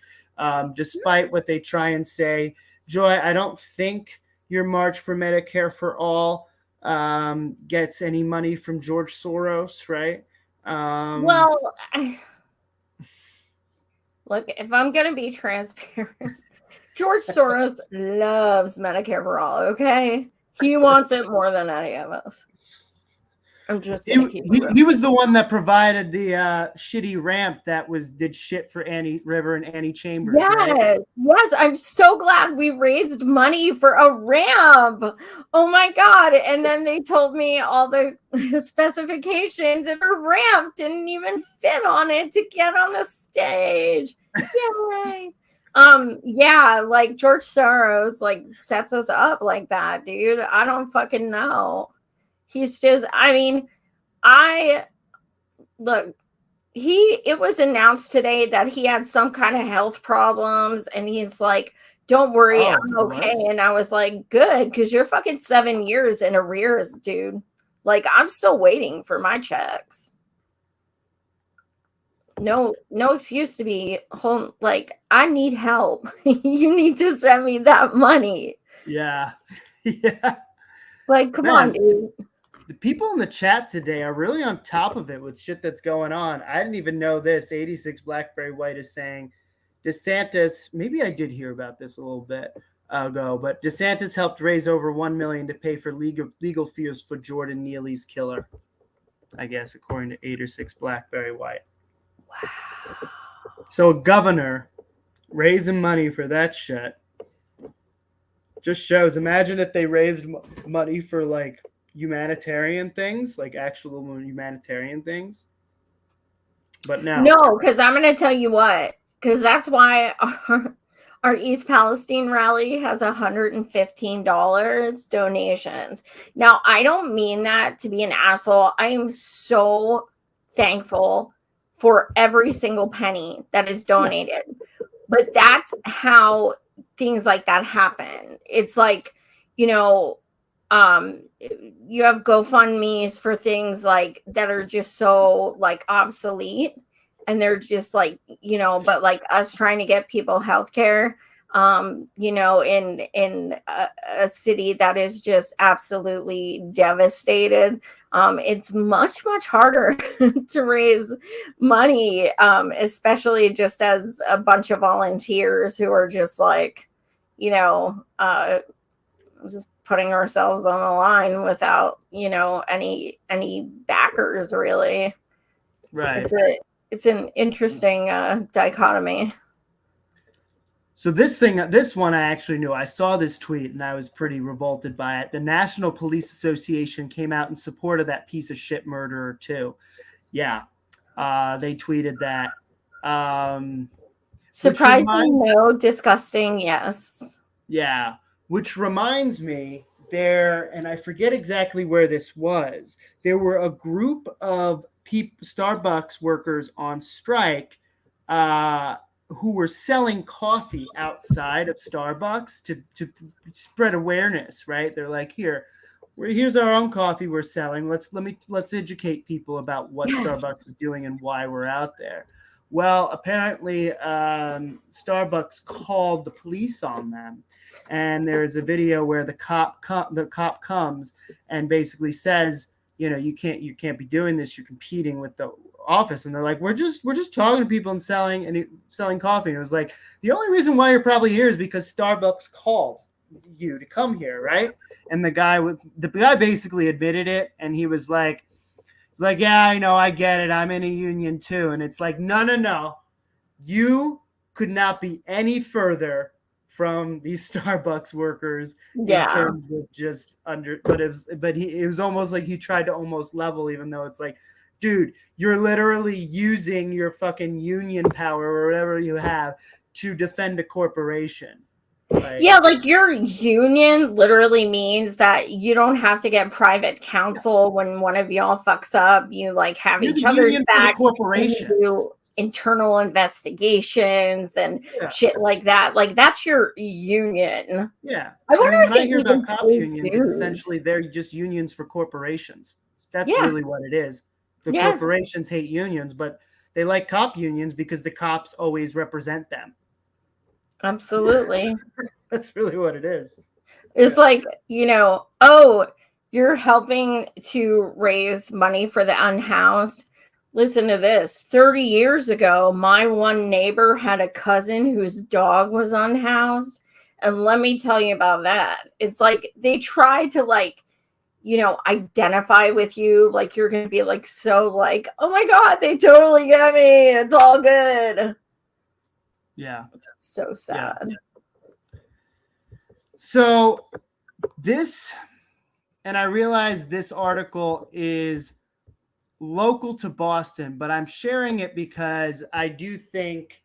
Despite what they try and say. Joy, I don't think your March for Medicare for All gets any money from George Soros, right? Well, look, if I'm going to be transparent, George Soros loves Medicare for All, okay? He wants it more than any of us. I'm just gonna keep it real. He was the one that provided the shitty ramp that did shit for Annie River and Annie Chambers. Yes, right? Yes. I'm so glad we raised money for a ramp. Oh my god! And then they told me all the specifications, and her ramp didn't even fit on it to get on the stage. Yay! Yeah, like George Soros like sets us up like that, dude. I don't fucking know. He's just, I mean, look, it was announced today that he had some kind of health problems, and he's like, don't worry, I'm okay. And I was like, good, because you're fucking 7 years in arrears, dude. Like, I'm still waiting for my checks. No excuse to be home. Like, I need help. You need to send me that money. Yeah. Yeah. Like, come on, dude. The people in the chat today are really on top of it with shit that's going on. I didn't even know this. 86 Blackberry White is saying DeSantis, maybe I did hear about this a little bit ago, but DeSantis helped raise over $1 million to pay for legal fees for Jordan Neely's killer, I guess, according to 86 Blackberry White. Wow. So a governor raising money for that shit just shows. Imagine if they raised money for like humanitarian things, like actual humanitarian things. But no, because I'm going to tell you what, because that's why our East Palestine rally has $115 donations. Now, I don't mean that to be an asshole. I am so thankful for every single penny that is donated. But that's how things like that happen. It's like, you have GoFundMe's for things like that are just so like obsolete, and they're just like, but like us trying to get people healthcare, in a city that is just absolutely devastated. It's much harder to raise money, especially just as a bunch of volunteers who are just like, just putting ourselves on the line without, any backers really. Right. It's an interesting dichotomy. So this one I actually knew. I saw this tweet and I was pretty revolted by it. The National Police Association came out in support of that piece of shit murderer too. Yeah. They tweeted that. Surprising, no. Disgusting, yes. Yeah. Which reminds me, and I forget exactly where this was, there were a group of Starbucks workers on strike who were selling coffee outside of Starbucks to spread awareness, right? They're like, here's our own coffee we're selling. Let's educate people about what Starbucks is doing and why we're out there. Well, apparently, Starbucks called the police on them, and there's a video where the cop comes and basically says, you can't be doing this. You're competing with the office. And they're like, we're just talking to people and selling coffee. And it was like, the only reason why you're probably here is because Starbucks called you to come here, right? And the guy basically admitted it, and he was like, yeah, I know, I get it. I'm in a union too. And it's like, no. You could not be any further from these Starbucks workers in terms of just it was almost like he tried to almost level, even though it's like, dude, you're literally using your fucking union power or whatever you have to defend a corporation. Like your union literally means that you don't have to get private counsel when one of y'all fucks up. You like have each other's back. Corporations do internal investigations and shit like that. Like that's your union. Yeah, I wonder if when I hear about cop unions, it's essentially they're just unions for corporations. That's really what it is. The corporations hate unions, but they like cop unions because the cops always represent them. Absolutely. That's really what it is. It's like, you're helping to raise money for the unhoused. Listen to this. 30 years ago, my one neighbor had a cousin whose dog was unhoused. And let me tell you about that. It's like they try to identify with you. Like you're going to be like, so like, oh my God, they totally get me. It's all good. Yeah. It's so sad. Yeah. So and I realize this article is local to Boston, but I'm sharing it because I do think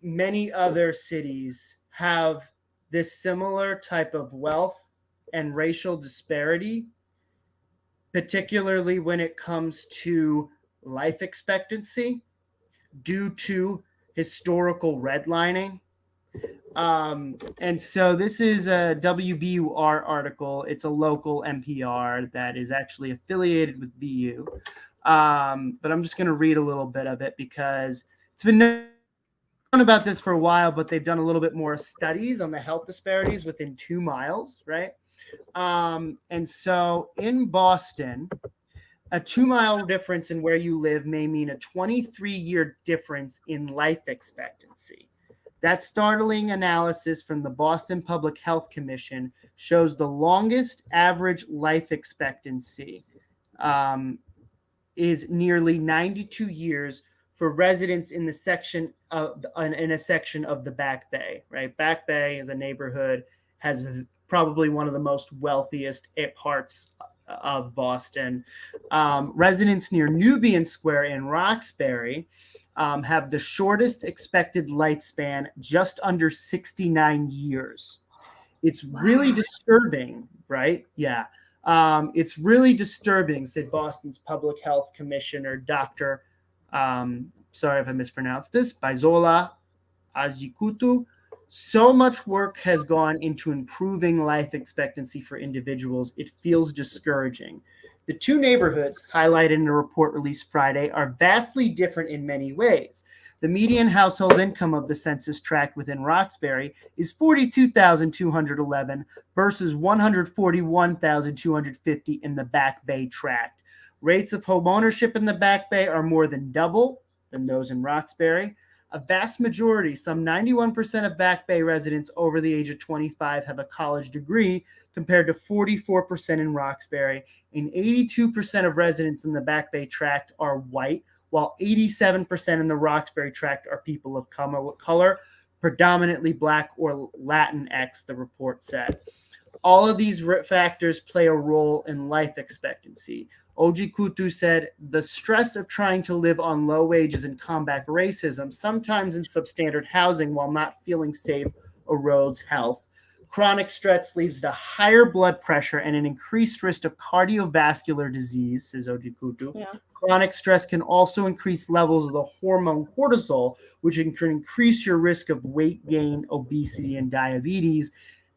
many other cities have this similar type of wealth and racial disparity, particularly when it comes to life expectancy due to historical redlining. And so this is a WBUR article. It's a local NPR that is actually affiliated with BU. But I'm just going to read a little bit of it because it's been known about this for a while, but they've done a little bit more studies on the health disparities within 2 miles, right? And so in Boston, a 2-mile difference in where you live may mean a 23-year difference in life expectancy. That startling analysis from the Boston Public Health Commission shows the longest average life expectancy is nearly 92 years for residents in a section of the Back Bay. Right, Back Bay is a neighborhood, has probably one of the most wealthiest parts of Boston. Residents near Nubian Square in Roxbury have the shortest expected lifespan, just under 69 years. It's really disturbing, right? Yeah. It's really disturbing, said Boston's Public Health Commissioner, Dr. Sorry if I mispronounced this, Baizola Ajikutu. So much work has gone into improving life expectancy for individuals. It feels discouraging. The two neighborhoods highlighted in a report released Friday are vastly different in many ways. The median household income of the census tract within Roxbury is $42,211 versus $141,250 in the Back Bay tract. Rates of home ownership in the Back Bay are more than double than those in Roxbury. A vast majority, some 91% of Back Bay residents over the age of 25 have a college degree, compared to 44% in Roxbury, and 82% of residents in the Back Bay tract are white, while 87% in the Roxbury tract are people of color, predominantly Black or Latinx, the report said. All of these factors play a role in life expectancy. Ojikutu said, the stress of trying to live on low wages and combat racism, sometimes in substandard housing while not feeling safe, erodes health. Chronic stress leads to higher blood pressure and an increased risk of cardiovascular disease, says Ojikutu. Yes. Chronic stress can also increase levels of the hormone cortisol, which can increase your risk of weight gain, obesity, and diabetes.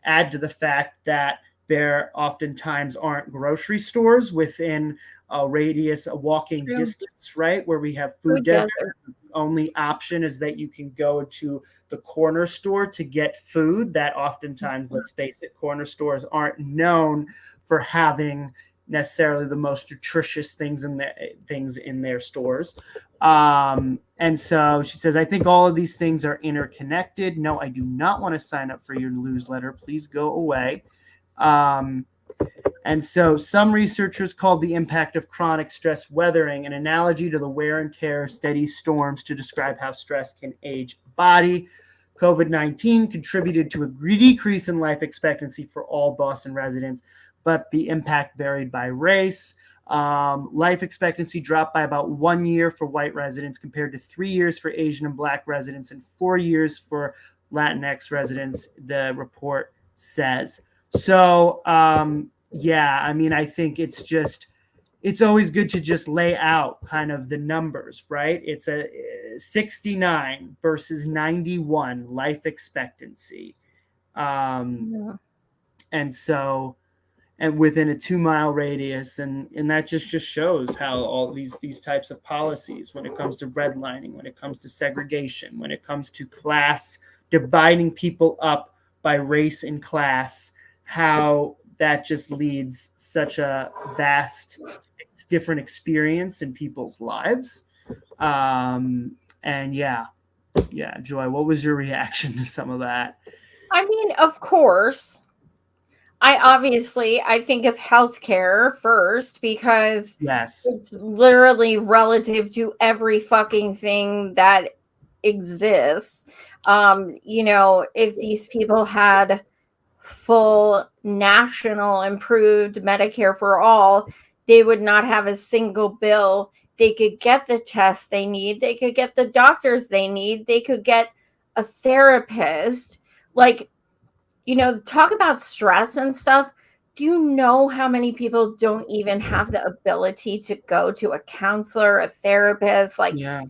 Add to the fact that there oftentimes aren't grocery stores within a radius, a walking True. distance, right? Where we have food Food deserts. desert. The only option is that you can go to the corner store to get food. That oftentimes, let's face it, corner stores aren't known for having necessarily the most nutritious things in their stores. And so she says, I think all of these things are interconnected. No, I do not want to sign up for your newsletter. Please go away. And so some researchers called the impact of chronic stress weathering an analogy to the wear and tear of steady storms to describe how stress can age a body. COVID-19 contributed to a decrease in life expectancy for all Boston residents, but the impact varied by race. Life expectancy dropped by about 1 year for white residents compared to 3 years for Asian and Black residents and 4 years for Latinx residents, the report says. So, yeah, I mean, I think it's always good to just lay out kind of the numbers, right? It's a 69 versus 91 life expectancy. Yeah. And so, and within a 2-mile radius, and that just shows how all these types of policies, when it comes to redlining, when it comes to segregation, when it comes to class, dividing people up by race and class, how that just leads such a vast different experience in people's lives. And yeah, Joy, what was your reaction to some of that? I mean, of course, I think of healthcare first because Yes. it's literally relative to every fucking thing that exists. If these people had full national improved Medicare for all, they would not have a single bill. They could get the tests they need, they could get the doctors they need, they could get a therapist. Like, talk about stress and stuff. Do you know how many people don't even have the ability to go to a counselor, a therapist? Like, Yeah.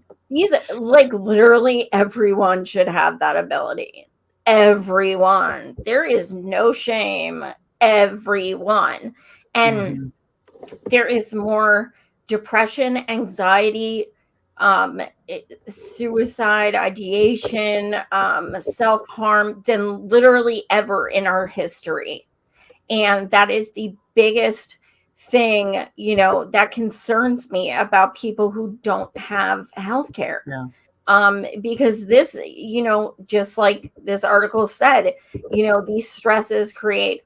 like literally everyone should have that ability. Everyone. There is no shame. Everyone. And Mm-hmm. there is more depression, anxiety, suicide, ideation, self-harm than literally ever in our history. And that is the biggest thing, that concerns me about people who don't have healthcare. Yeah. Because this, just like this article said, these stresses create,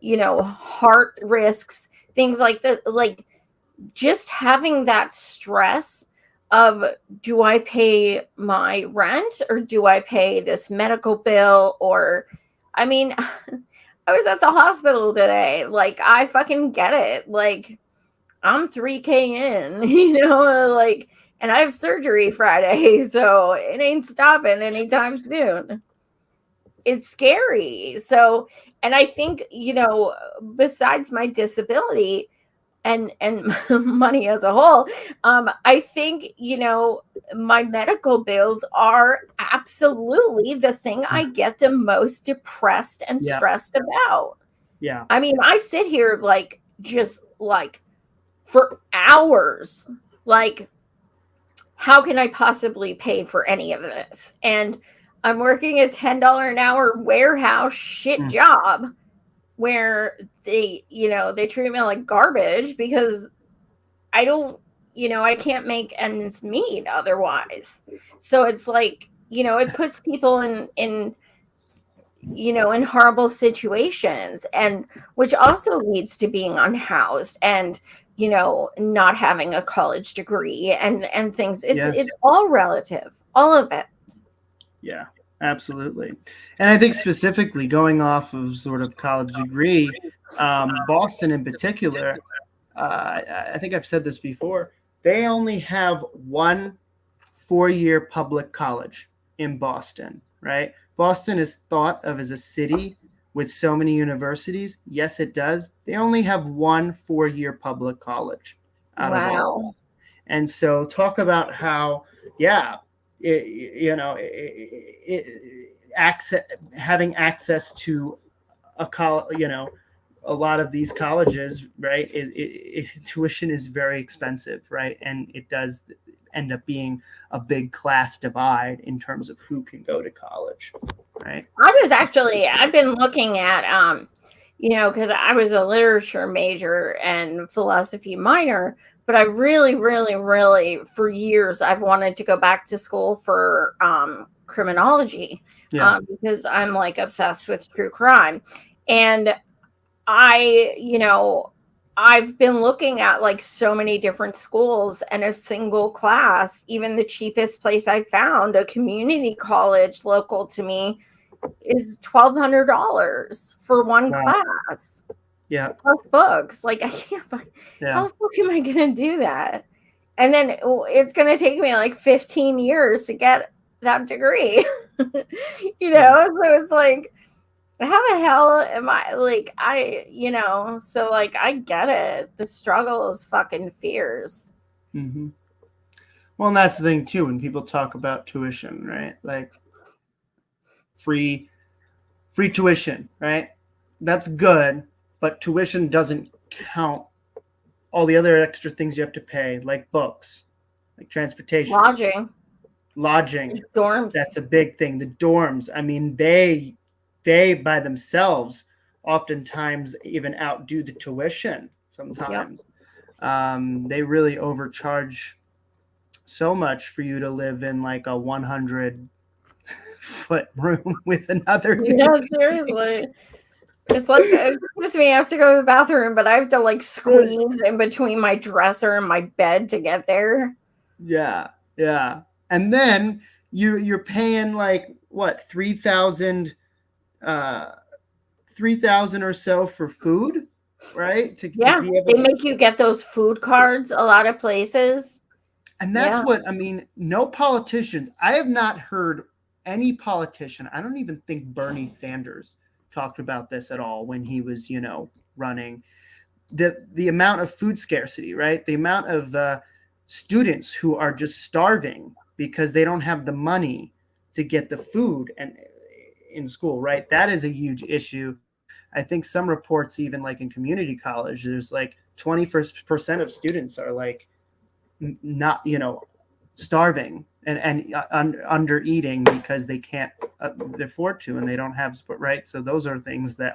heart risks, things like that. Like, just having that stress of, do I pay my rent or do I pay this medical bill? Or, I mean, I was at the hospital today. Like, I fucking get it. Like, I'm 3K in, like, and I have surgery Friday, so it ain't stopping anytime soon. It's scary. So, and I think, besides my disability, and money as a whole, I think, my medical bills are absolutely the thing I get the most depressed and Yeah. stressed about. Yeah. I mean, I sit here like, just like, for hours, like, how can I possibly pay for any of this? And I'm working a $10 an hour warehouse shit job where they treat me like garbage because I don't, I can't make ends meet otherwise. So it's like, it puts people in horrible situations, and which also leads to being unhoused and, not having a college degree and things. It's all relative, all of it. Yeah, absolutely. And I think specifically going off of sort of college degree, Boston in particular, I think I've said this before, they only have one 4-year public college in Boston, right? Boston is thought of as a city with so many universities. Yes, it does. They only have one 4-year public college out of all. Wow. And so talk about how, yeah, access, having access to a college, a lot of these colleges, right, tuition is very expensive, right? And it does end up being a big class divide in terms of who can go to college, right? I've been looking at, because I was a literature major and philosophy minor, but I really, really, really, for years, I've wanted to go back to school for criminology, because I'm like obsessed with true crime. And I've been looking at like so many different schools, and a single class, even the cheapest place I found, a community college local to me, is $1,200 for one class. Yeah. Plus books. Like, I can't find, how the fuck am I going to do that? And then it's going to take me like 15 years to get that degree. So it's like, how the hell am I, like, so like, I get it. The struggle is fucking fierce. Mm-hmm. Well, and that's the thing too, when people talk about tuition, right? Like free tuition, right? That's good, but tuition doesn't count all the other extra things you have to pay, like books, like transportation, lodging. Dorms. That's a big thing. The dorms, I mean, they by themselves oftentimes even outdo the tuition sometimes. Yep. They really overcharge so much for you to live in like a 100-foot room with another. Yeah, seriously. It's like, excuse me, I have to go to the bathroom, but I have to like squeeze in between my dresser and my bed to get there. Yeah. And then you're paying like what, 3,000 or so for food, right? To be able they make you get those food cards a lot of places. And that's what, I mean, no politicians. I have not heard any politician. I don't even think Bernie Sanders talked about this at all when he was, running. The amount of food scarcity, right? The amount of students who are just starving because they don't have the money to get the food and in school, right? That is a huge issue. I think some reports, even like in community college, there's like 20% of students are like not, starving and under eating because they can't afford to, and they don't have support, right? So those are things that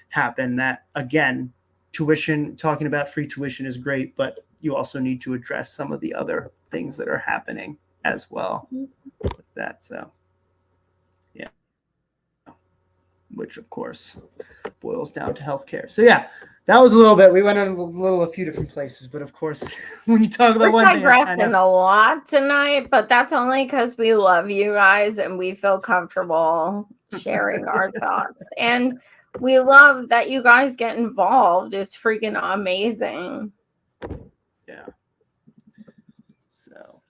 happen, that again, tuition, talking about free tuition is great, but you also need to address some of the other things that are happening as well with that. So yeah, which of course boils down to healthcare. So yeah, that was a little bit. We went in a few different places, but of course, when you talk about one thing, we're digressing a lot tonight, but that's only because we love you guys and we feel comfortable sharing our thoughts, and we love that you guys get involved. It's freaking amazing. Yeah. So,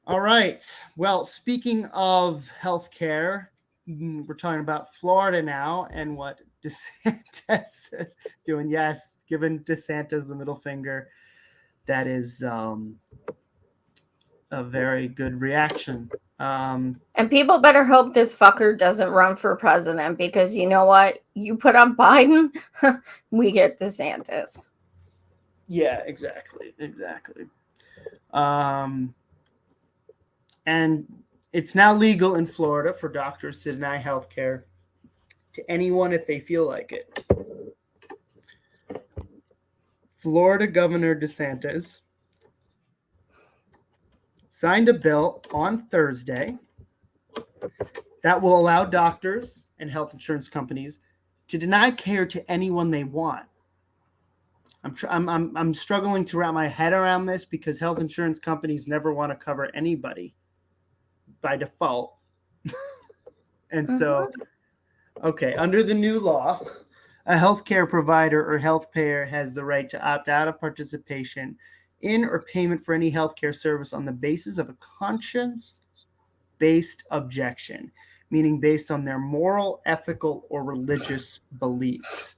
all right. Well, speaking of healthcare, we're talking about Florida now and what DeSantis is doing. Yes, giving DeSantis the middle finger. That is a very good reaction. And people better hope this fucker doesn't run for president, because you know what? You put up Biden, we get DeSantis. Yeah, exactly. And it's now legal in Florida for doctors to deny health care to anyone if they feel like it. Florida Governor DeSantis signed a bill on Thursday that will allow doctors and health insurance companies to deny care to anyone they want. I'm struggling to wrap my head around this, because health insurance companies never want to cover anybody by default. And so, okay, under the new law, a healthcare provider or health payer has the right to opt out of participation in or payment for any healthcare service on the basis of a conscience-based objection, meaning based on their moral, ethical, or religious beliefs.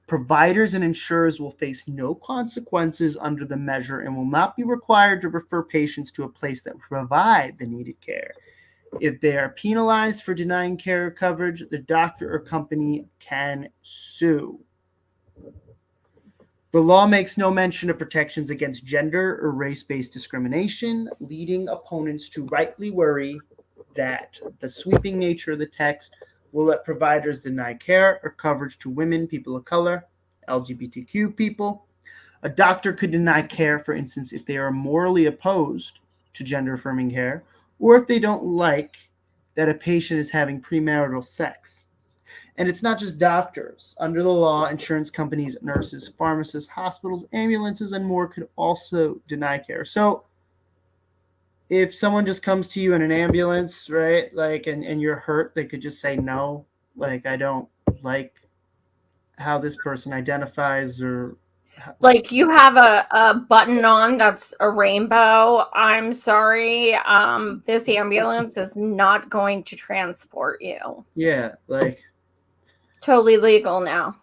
Providers and insurers will face no consequences under the measure and will not be required to refer patients to a place that will provide the needed care. If they are penalized for denying care coverage, the doctor or company can sue. The law makes no mention of protections against gender or race-based discrimination, leading opponents to rightly worry that the sweeping nature of the text will let providers deny care or coverage to women, people of color, LGBTQ people. A doctor could deny care, for instance, if they are morally opposed to gender-affirming care, or if they don't like that a patient is having premarital sex. And it's not just doctors. Under the law, insurance companies, nurses, pharmacists, hospitals, ambulances, and more could also deny care. So if someone just comes to you in an ambulance, right, like, and you're hurt, they could just say, no, like, I don't like how this person identifies, or like you have a button on that's a rainbow. I'm sorry, this ambulance is not going to transport you. yeah, like, Totally legal now.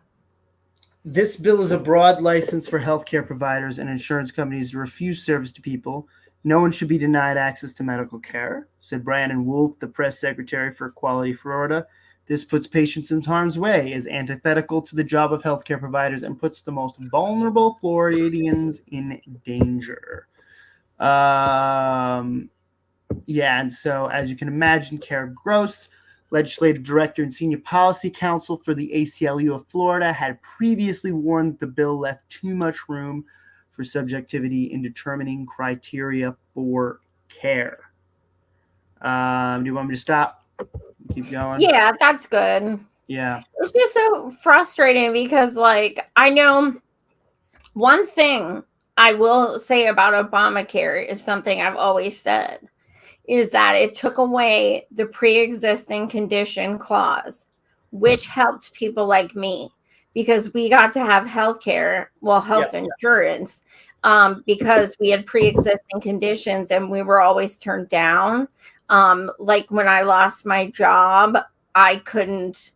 this bill is a broad license for healthcare providers and insurance companies to refuse service to people. No one should be denied access to medical care, said Brandon Wolf, the press secretary for Equality Florida. This puts patients in harm's way, is antithetical to the job of healthcare providers, and puts the most vulnerable Floridians in danger. Yeah, and so as you can imagine, Kara Gross, legislative director and senior policy counsel for the ACLU of Florida, had previously warned that the bill left too much room for subjectivity in determining criteria for care. Do you want me to stop? Keep going? Yeah, that's good. Yeah. It's just so frustrating because, like, I know one thing I will say about Obamacare is something I've always said, is that it took away the pre-existing condition clause, which helped people like me because we got to have health care, health insurance, because we had pre-existing conditions and we were always turned down. Like when I lost my job, I couldn't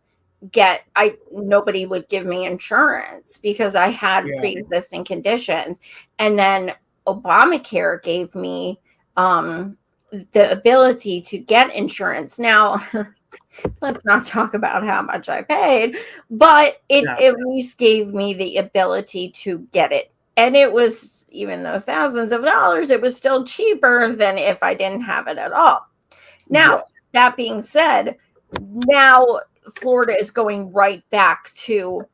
nobody would give me insurance because I had pre-existing conditions. And then Obamacare gave me the ability to get insurance. Now, let's not talk about how much I paid, but it at least gave me the ability to get it. And it was, even though thousands of dollars, it was still cheaper than if I didn't have it at all. Now, that being said, now Florida is going right back to,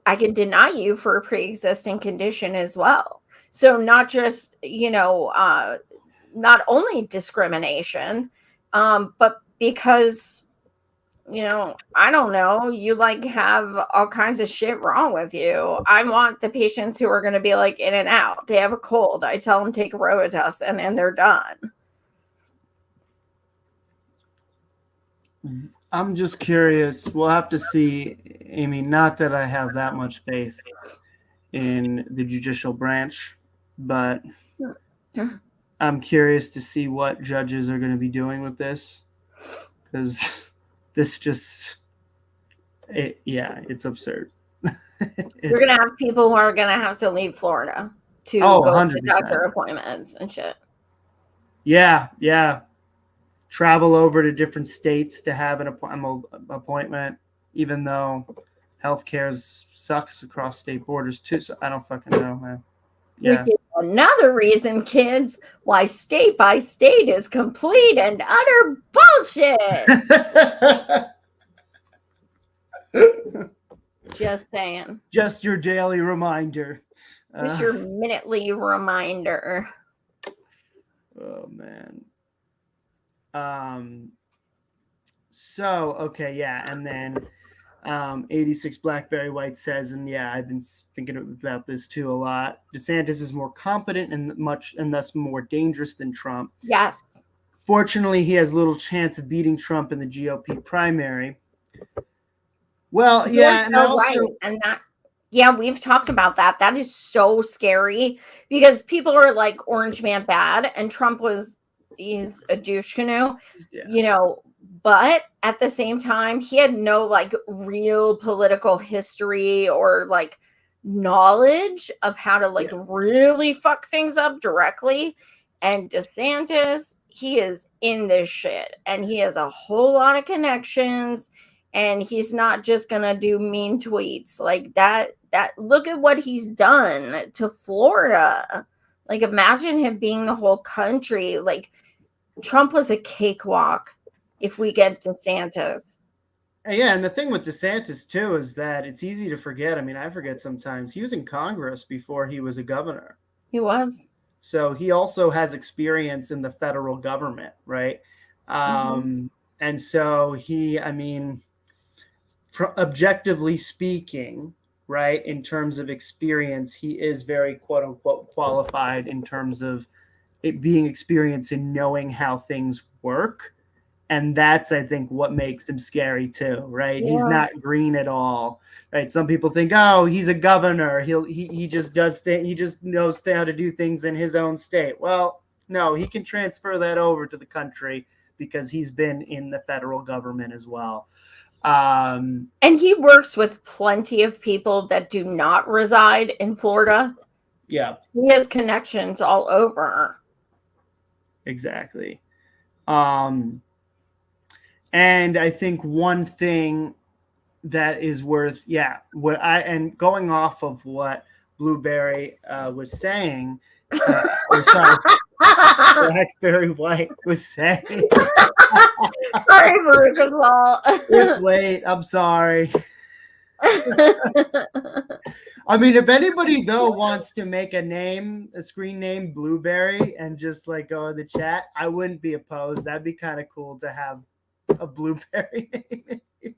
I can deny you for a pre-existing condition as well. So not just, not only discrimination, but because, I don't know, you like have all kinds of shit wrong with you. I want the patients who are going to be like in and out. They have a cold. I tell them take Robitussin and they're done. I'm just curious. We'll have to see, Amy. Not that I have that much faith in the judicial branch, but I'm curious to see what judges are going to be doing with this, because this just, it's absurd. You're going to have people who are going to have to leave Florida to go 100%. To doctor appointments and shit. Yeah. Travel over to different states to have an appointment, even though healthcare sucks across state borders too. So I don't fucking know, man. Yeah. Which is another reason, kids, why state by state is complete and utter bullshit. Just saying. Just your daily reminder. Just your minutely reminder. Oh, man. So, okay, yeah, and then 86 Blackberry White says, and yeah, I've been thinking about this too a lot. DeSantis is more competent and thus more dangerous than Trump. Yes. Fortunately, he has little chance of beating Trump in the GOP primary. Well, yeah, and also, right. And that, yeah, we've talked about that. That is so scary because people are like Orange Man bad, and Trump he's a douche canoe, but at the same time, he had no like real political history or like knowledge of how to like really fuck things up directly. And DeSantis, he is in this shit, and he has a whole lot of connections, and he's not just gonna do mean tweets like that. Look at what he's done to Florida. Like, imagine him being the whole country. Like, Trump was a cakewalk if we get DeSantis. Yeah, and the thing with DeSantis too is that it's easy to forget. I mean, I forget sometimes. He was in Congress before he was a governor. He was. So he also has experience in the federal government, right? And so I mean, objectively speaking, right, in terms of experience, he is very quote unquote qualified in terms of it being experienced in knowing how things work. And that's, I think, what makes him scary too, right? Yeah. He's not green at all, right? Some people think, oh, he's a governor. He just does things. He just knows how to do things in his own state. Well, no, he can transfer that over to the country because he's been in the federal government as well. And he works with plenty of people that do not reside in Florida. Yeah. He has connections all over. Exactly. And I think one thing that is worth, and going off of what Blueberry was saying, or sorry, Blackberry White was saying. Sorry, Veruca's Law. It's late. I'm sorry. I mean, if anybody though wants to make a screen name Blueberry, and just like go in the chat, I wouldn't be opposed. That'd be kind of cool to have a Blueberry name here.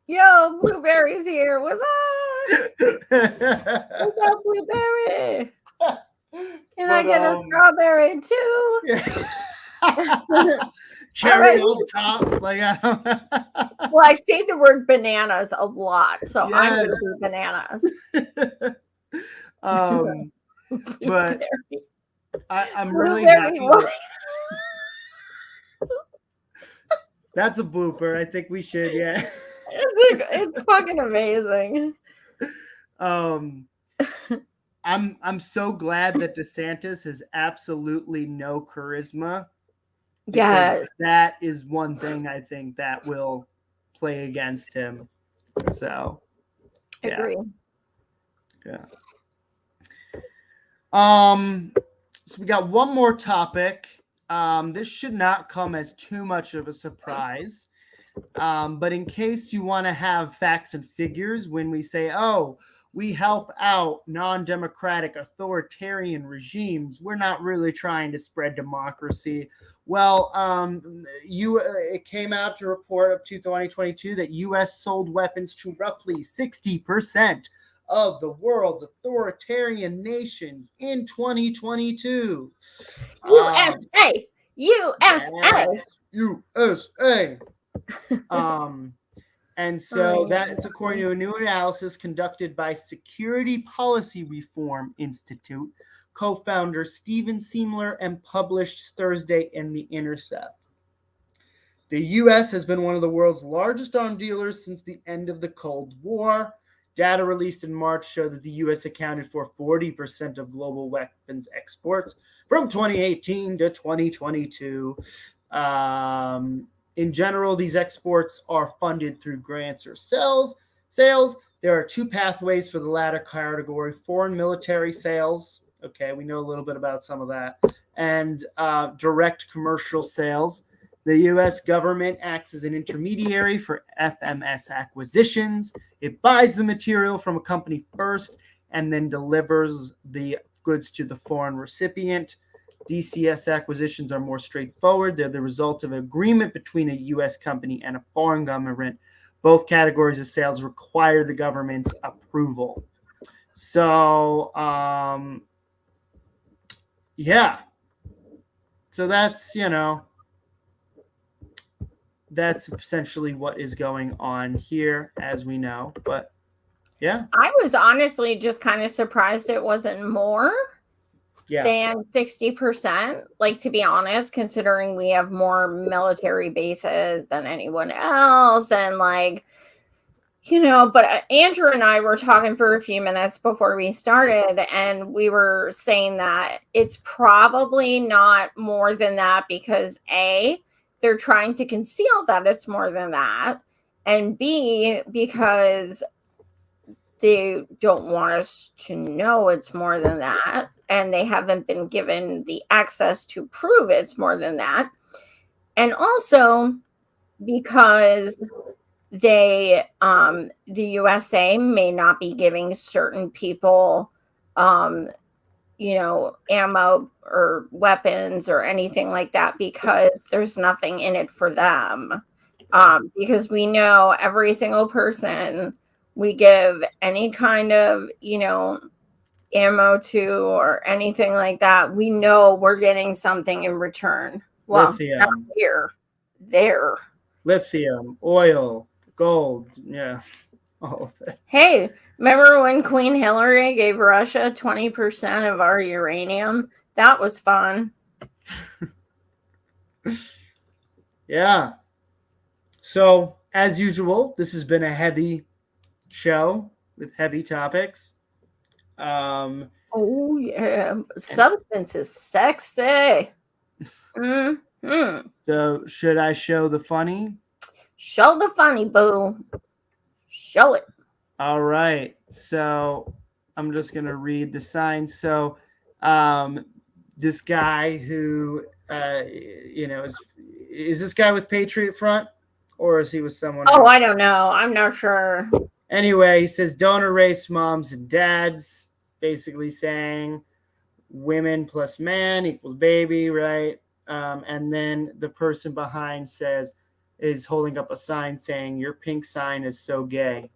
Yo, Blueberry's here. What's up? What's up, Blueberry? Can I get a strawberry too? Yeah. Cherry on top. Like, well, I say the word bananas a lot, so yes. I'm going to do bananas. But I'm really happy. That's a blooper. I think we should, yeah. It's fucking amazing. I'm so glad that DeSantis has absolutely no charisma. Yes. That is one thing I think that will play against him. So, yeah. Agree. Yeah. So we got one more topic. This should not come as too much of a surprise. But in case you want to have facts and figures when we say, oh, we help out non-democratic authoritarian regimes, we're not really trying to spread democracy. Well, it came out to report up to 2022 that U.S. sold weapons to roughly 60% of the world's authoritarian nations in 2022. USA! USA! USA! And so that's according to a new analysis conducted by Security Policy Reform Institute co-founder Stephen Siemler and published Thursday in The Intercept. The U.S. has been one of the world's largest arms dealers since the end of the Cold War. Data released in March showed that the U.S. accounted for 40% of global weapons exports from 2018 to 2022. In general, these exports are funded through grants or sales. There are two pathways for the latter category: foreign military sales. Okay, we know a little bit about some of that. And direct commercial sales. The U.S. government acts as an intermediary for FMS acquisitions. It buys the material from a company first and then delivers the goods to the foreign recipient. DCS acquisitions are more straightforward. They're the result of an agreement between a U.S. company and a foreign government. Both categories of sales require the government's approval. So, yeah. So that's, that's essentially what is going on here, as we know. But, yeah. I was honestly just kind of surprised it wasn't more. Than 60%, like, to be honest, considering we have more military bases than anyone else, and like But Andrew and I were talking for a few minutes before we started, and we were saying that it's probably not more than that because A, they're trying to conceal that it's more than that, and B, because they don't want us to know it's more than that, and they haven't been given the access to prove it's more than that. And also because the USA may not be giving certain people ammo or weapons or anything like that because there's nothing in it for them. Because we know every single person we give any kind of ammo to or anything like that, we know we're getting something in return. Well, not Lithium, here, there. lithium, oil, gold. Yeah. All of it. Hey, remember when Queen Hillary gave Russia 20% of our uranium? That was fun. Yeah. So, as usual, this has been a heavy show with heavy topics. Oh, yeah. Substance is sexy. Mm-hmm. So, should I show the funny? Show the funny, boo. Show it. All right. So, I'm just going to read the sign. So, this guy who, is this guy with Patriot Front or is he with someone else? I don't know. I'm not sure. Anyway, he says don't erase moms and dads, basically saying women plus man equals baby, right? And then the person behind is holding up a sign saying your pink sign is so gay.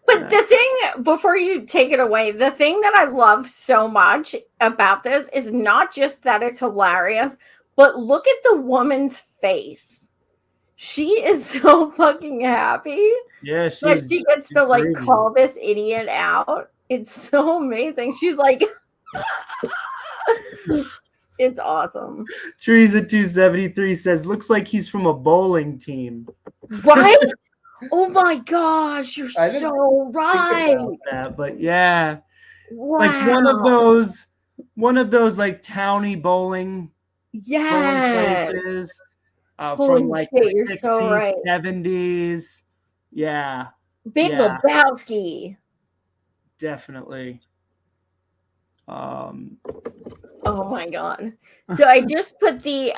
But the thing, before you take it away, the thing that I love so much about this is not just that it's hilarious, but look at the woman's face. She is so fucking happy. Yeah, But she gets to like call this idiot out. It's so amazing. She's like, it's awesome. Teresa 273 says looks like he's from a bowling team. Right? Oh my gosh, you're so right. That, but yeah, wow. Like one of those like towny bowling places from like shit, the 60s, so right. 70s. Yeah. Big Lebowski. Definitely. Oh my god. So I just put the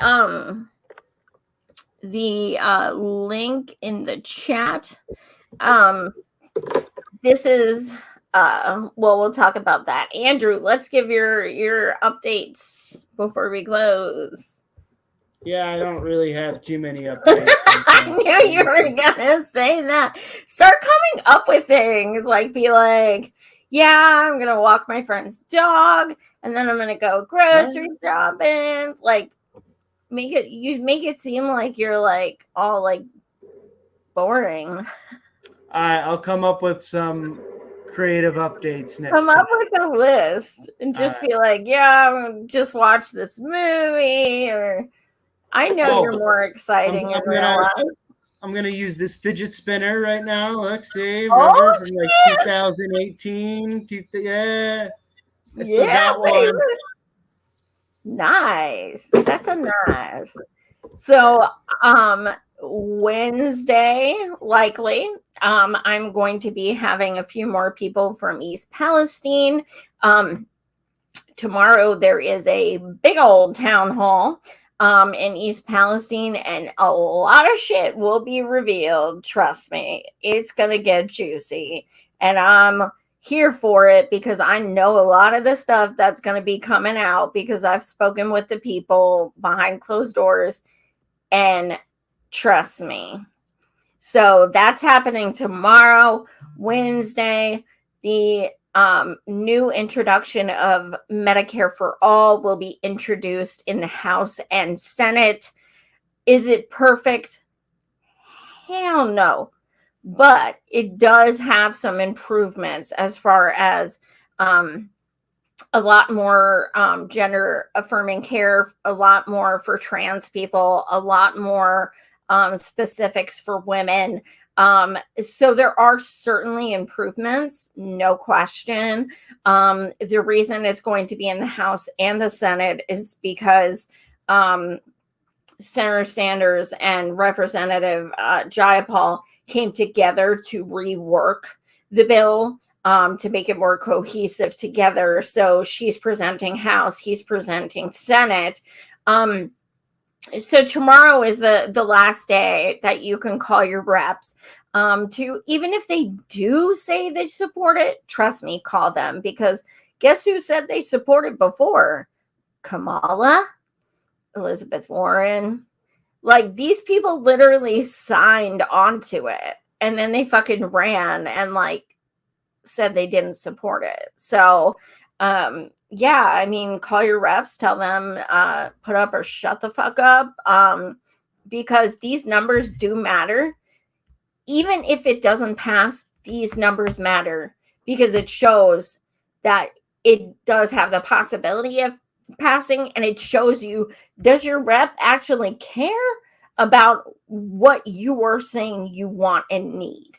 link in the chat. This is we'll talk about that. Andrew, let's give your updates before we close. Yeah, I don't really have too many updates. I knew you were gonna say that. Start coming up with things, like be like, yeah, I'm gonna walk my friend's dog and then I'm gonna go grocery shopping. Like make it seem like you're like all like boring. All right, I'll come up with some creative updates next Come up with a list and just be like, yeah, I'm gonna just watch this movie, or I know you're more exciting in real life. I'm gonna use this fidget spinner right now. Let's see, remember from like 2018. Yeah, I still got one. Nice. That's a nice. So, Wednesday, likely, I'm going to be having a few more people from East Palestine. Tomorrow there is a big old town hall in East Palestine, and a lot of shit will be revealed. Trust me, it's gonna get juicy, and I'm here for it because I know a lot of the stuff that's going to be coming out because I've spoken with the people behind closed doors, and trust me. So that's happening tomorrow, Wednesday. The new introduction of Medicare for All will be introduced in the House and Senate. Is it perfect? Hell no. But it does have some improvements as far as a lot more gender affirming care, a lot more for trans people, a lot more specifics for women. So there are certainly improvements, no question. The reason it's going to be in the House and the Senate is because Senator Sanders and Representative Jayapal came together to rework the bill to make it more cohesive together. So she's presenting House, he's presenting Senate. So tomorrow is the last day that you can call your reps to, even if they do say they support it, trust me, call them, because guess who said they supported before? Kamala, Elizabeth Warren. Like, these people literally signed onto it, and then they fucking ran and like said they didn't support it. So yeah, I mean, call your reps, tell them put up or shut the fuck up, because these numbers do matter. Even if it doesn't pass, these numbers matter because it shows that it does have the possibility of passing, and it shows you, does your rep actually care about what you are saying you want and need?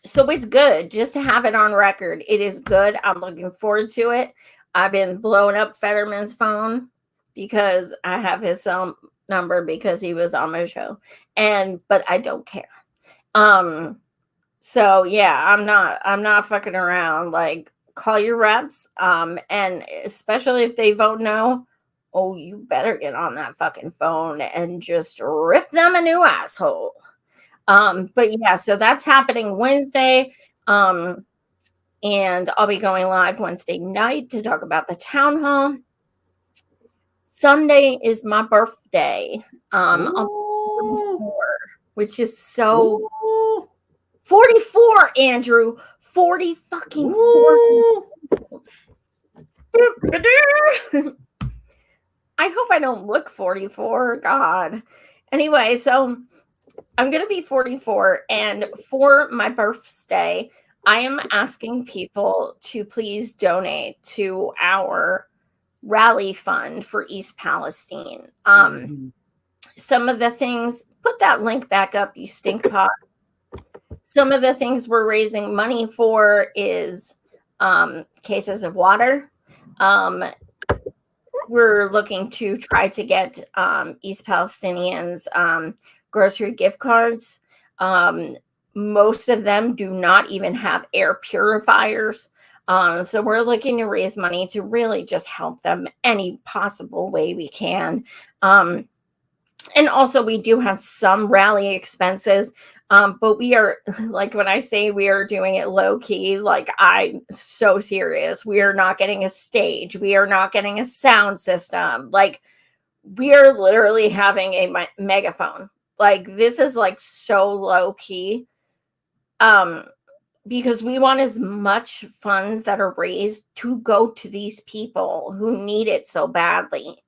So it's good just to have it on record. It is good. I'm looking forward to it. I've been blowing up Fetterman's phone because I have his cell number because he was on my show, but I don't care. So yeah, I'm not fucking around. Like, call your reps, and especially if they vote no, oh, you better get on that fucking phone and just rip them a new asshole. But yeah, so that's happening Wednesday. And I'll be going live Wednesday night to talk about the town hall. Sunday is my birthday. I'll be 44, which is so Ooh. 44, Andrew. 40 fucking 4. I hope I don't look 44. God. Anyway, so I'm going to be 44, and for my birthday, I am asking people to please donate to our rally fund for East Palestine. Some of the things, put that link back up, you stink pot. Some of the things we're raising money for is cases of water. We're looking to try to get East Palestinians grocery gift cards. Most of them do not even have air purifiers. So we're looking to raise money to really just help them any possible way we can. And also, we do have some rally expenses, but we are, like, when I say we are doing it low key, like, I'm so serious. We are not getting a stage. We are not getting a sound system. Like, we are literally having a megaphone. Like, this is like so low key, because we want as much funds that are raised to go to these people who need it so badly.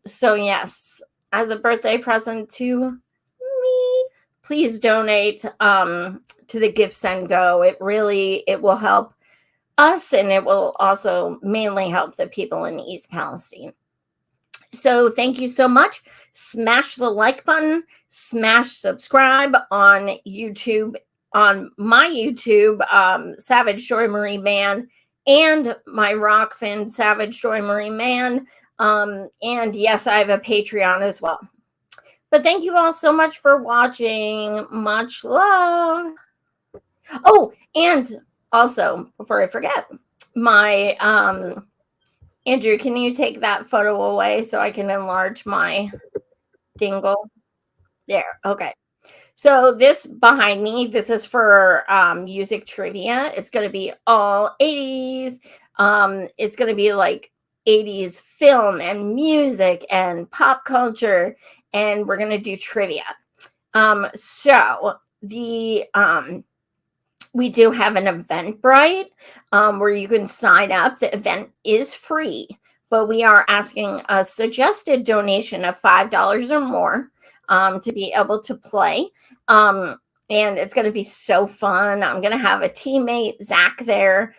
So yes, as a birthday present to me, please donate to the Give Send Go. It will help us, and it will also mainly help the people in East Palestine. So thank you so much. Smash the like button, smash subscribe on YouTube, on my YouTube, Savage Joy Marie Man, and my Rockfin Savage Joy Marie Man. And yes, I have a Patreon as well. But thank you all so much for watching. Much love. Oh, and also, before I forget, my Andrew, can you take that photo away so I can enlarge my dingle? There. Okay. So this behind me, this is for music trivia. It's going to be all 80s. It's going to be like 80s film and music and pop culture, and we're going to do trivia. So the we do have an Eventbrite where you can sign up. The event is free, but we are asking a suggested donation of $5 or more to be able to play. And it's going to be so fun. I'm going to have a teammate, Zach, there.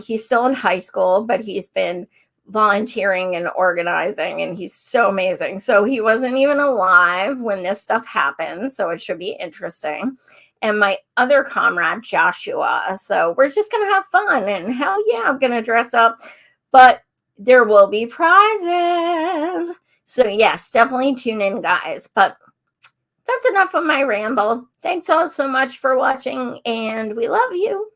He's still in high school, but he's been volunteering and organizing, and he's so amazing. So he wasn't even alive when this stuff happened, so it should be interesting. And my other comrade, Joshua. So we're just going to have fun, and hell yeah, I'm going to dress up. But there will be prizes. So yes, definitely tune in, guys. But that's enough of my ramble. Thanks all so much for watching, and we love you.